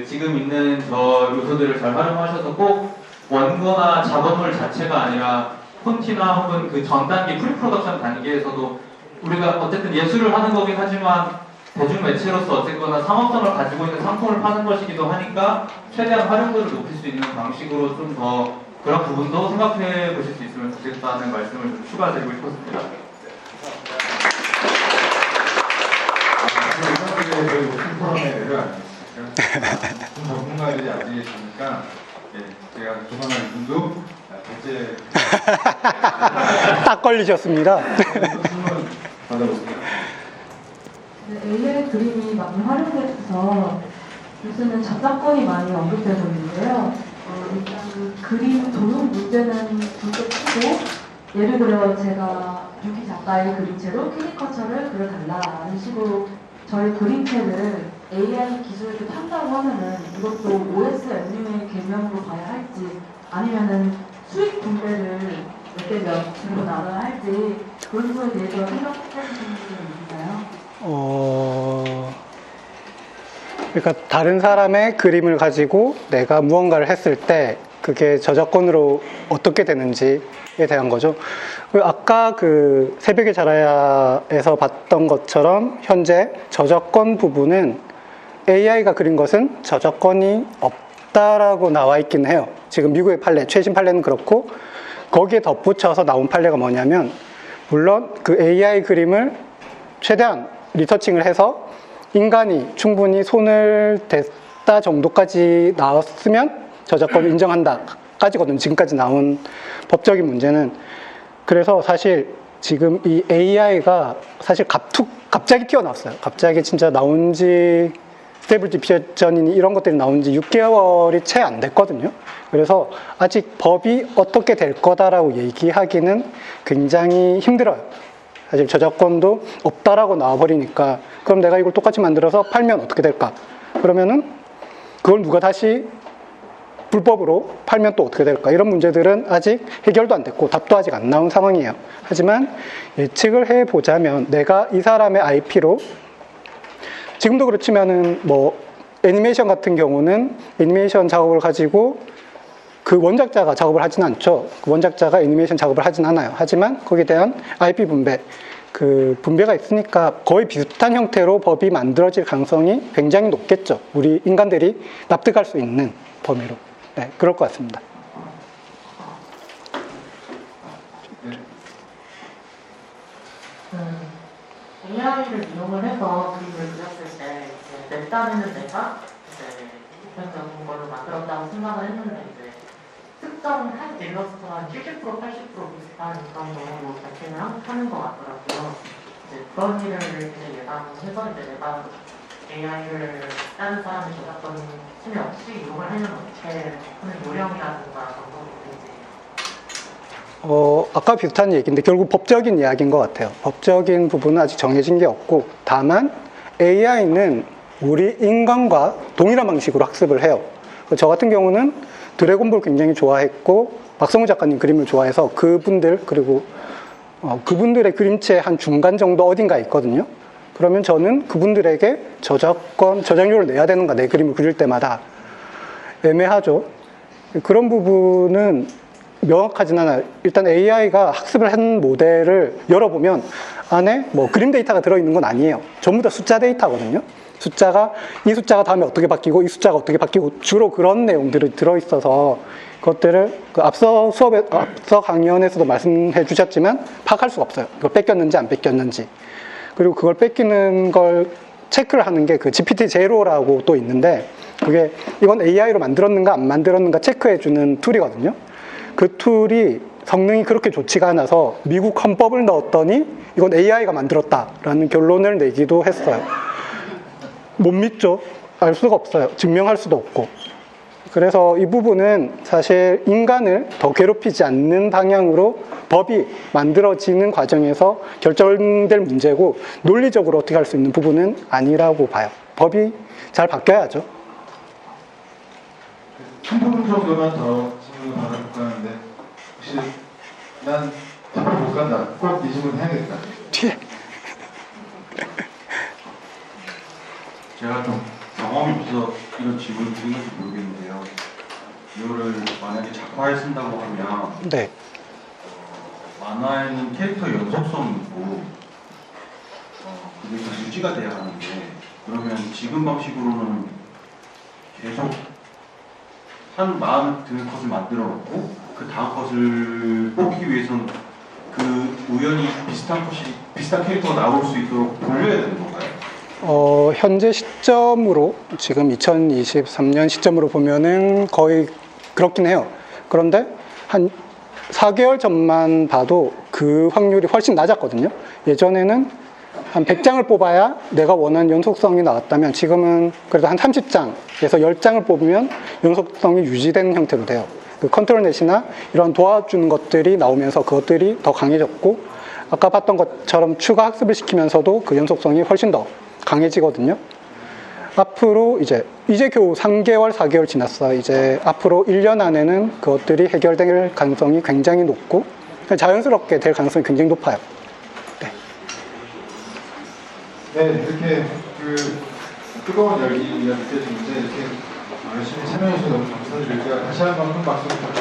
지금 있는 저 요소들을 잘 활용하셔서 꼭 원고나 작업물 자체가 아니라 폰티나 혹은 그 전 단계 프리프로덕션 단계에서도 우리가 어쨌든 예술을 하는 거긴 하지만 대중 매체로서 어쨌거나 상업성을 가지고 있는 상품을 파는 것이기도 하니까 최대한 활용도를 높일 수 있는 방식으로 좀 더 그런 부분도 생각해 보실 수 있으면 좋겠다는 말씀을 좀 추가드리고 싶었습니다. 저희 무슨 포럼에 내려왔습니까? 좀 전문가들이 안 되겠습니까? 제가 조만간 이분도 대체 딱 걸리셨습니다. 질문 받아보겠습니다. AI 그림이 많이 활용돼서 요새는 저작권이 많이 언급되고 있는데요. 일단 그 그림 도용 문제는 크고 예를 들어 제가 유기 작가의 그림체로 캐리커처를 그려달라는 식으로 저희 그림체를 AI 기술을 한다고 하면은 이것도 OSMU의 개념으로 봐야 할지 아니면은 수익 분배를 몇 대 몇으로 나눠야 할지 그런 거에 대해서 생각해 보신 분 있나요? 그러니까 다른 사람의 그림을 가지고 내가 무언가를 했을 때 그게 저작권으로 어떻게 되는지에 대한 거죠. 아까 그 새벽의 자라야에서 봤던 것처럼 현재 저작권 부분은 AI가 그린 것은 저작권이 없다라고 나와 있긴 해요. 지금 미국의 판례, 최신 판례는 그렇고 거기에 덧붙여서 나온 판례가 뭐냐면 물론 그 AI 그림을 최대한 리서칭을 해서 인간이 충분히 손을 댔다 정도까지 나왔으면 저작권을 인정한다 까지거든요. 지금까지 나온 법적인 문제는. 그래서 사실 지금 이 AI가 사실 갑자기 튀어나왔어요. 갑자기 진짜 나온 지 스테이블 디퓨전이니 이런 것들이 나온 지 6개월이 채 안 됐거든요. 그래서 아직 법이 어떻게 될 거다라고 얘기하기는 굉장히 힘들어요. 사실 저작권도 없다라고 나와버리니까 그럼 내가 이걸 똑같이 만들어서 팔면 어떻게 될까? 그러면은 그걸 누가 다시 불법으로 팔면 또 어떻게 될까? 이런 문제들은 아직 해결도 안 됐고 답도 아직 안 나온 상황이에요. 하지만 예측을 해보자면 내가 이 사람의 IP로 지금도 그렇지만은 뭐 애니메이션 같은 경우는 애니메이션 작업을 가지고 그 원작자가 작업을 하진 않죠. 그 원작자가 애니메이션 작업을 하진 않아요. 하지만 거기에 대한 IP 분배, 그 분배가 있으니까 거의 비슷한 형태로 법이 만들어질 가능성이 굉장히 높겠죠. 우리 인간들이 납득할 수 있는 범위로. 네, 그럴 것 같습니다. AI를 이용을 해서 그림을 그렸을 때 내 딴에는 내가 보편적인 걸로 만들었다고 생각을 했는데 이제 특정 한 일러스트와 70% 80% 비슷한 그런 경우로 밝히는 하는 것 같더라고요. 이제 그런 일을 이제 예상해서 이제 내가 AI를 다른 사람의 저작권 침해 없이 이용을 하려면 어떻게 하는 요령이라든가 그런 것들인지. 아까 비슷한 얘기인데 결국 법적인 이야기인 것 같아요. 법적인 부분은 아직 정해진 게 없고 다만 AI는 우리 인간과 동일한 방식으로 학습을 해요. 저 같은 경우는 드래곤볼 굉장히 좋아했고 박성우 작가님 그림을 좋아해서 그분들 그리고 그분들의 그림체 한 중간 정도 어딘가에 있거든요. 그러면 저는 그분들에게 저작료를 내야 되는가 내 그림을 그릴 때마다 애매하죠. 그런 부분은 명확하진 않아요. 일단 AI가 학습을 한 모델을 열어보면 안에 뭐 그림 데이터가 들어있는 건 아니에요. 전부 다 숫자 데이터거든요. 이 숫자가 다음에 어떻게 바뀌고 이 숫자가 어떻게 바뀌고 주로 그런 내용들이 들어있어서 그것들을 그 앞서 강연에서도 말씀해 주셨지만 파악할 수가 없어요. 이거 뺏겼는지 안 뺏겼는지. 그리고 그걸 뺏기는 걸 체크를 하는 게 그 GPT-0라고 또 있는데 그게 이건 AI로 만들었는가 안 만들었는가 체크해 주는 툴이거든요. 그 툴이 성능이 그렇게 좋지가 않아서 미국 헌법을 넣었더니 이건 AI가 만들었다라는 결론을 내기도 했어요. 못 믿죠. 알 수가 없어요. 증명할 수도 없고. 그래서 이 부분은 사실 인간을 더 괴롭히지 않는 방향으로 법이 만들어지는 과정에서 결정될 문제고 논리적으로 어떻게 할 수 있는 부분은 아니라고 봐요. 법이 잘 바뀌어야죠. 한 부분 정도만 더 질문을 받아볼까 하는데 혹시 난 답을 못 간다. 꼭 이 질문 해야겠다. 제가 좀 경험이 없어서 이런 질문을 드린 건지 모르겠는데요. 이거를 만약에 작화에 쓴다고 하면 네. 만화에는 캐릭터 연속성이 있고 그게 좀 유지가 돼야 하는데 그러면 지금 방식으로는 계속 한 마음에 드는 컷을 만들어 놓고 그 다음 컷을 뽑기 위해서는 그 우연히 비슷한 캐릭터가 나올 수 있도록 돌려야 되는 건가요? 현재 시점으로 지금 2023년 시점으로 보면은 거의 그렇긴 해요. 그런데 한 4개월 전만 봐도 그 확률이 훨씬 낮았거든요. 예전에는 한 100장을 뽑아야 내가 원하는 연속성이 나왔다면 지금은 그래도 한 30장에서 10장을 뽑으면 연속성이 유지되는 형태로 돼요. 그 컨트롤넷이나 이런 도와주는 것들이 나오면서 그것들이 더 강해졌고, 아까 봤던 것처럼 추가 학습을 시키면서도 그 연속성이 훨씬 더 강해지거든요. 앞으로 이제 겨우 3개월, 4개월 지났어요. 이제 앞으로 1년 안에는 그것들이 해결될 가능성이 굉장히 높고 자연스럽게 될 가능성이 굉장히 높아요. 네, 이렇게 그 뜨거운 열기가 느껴지는데 이렇게 열심히 참여해 주셔서 너무 감사드리고요. 다시 한번 큰 박수 부탁드립니다.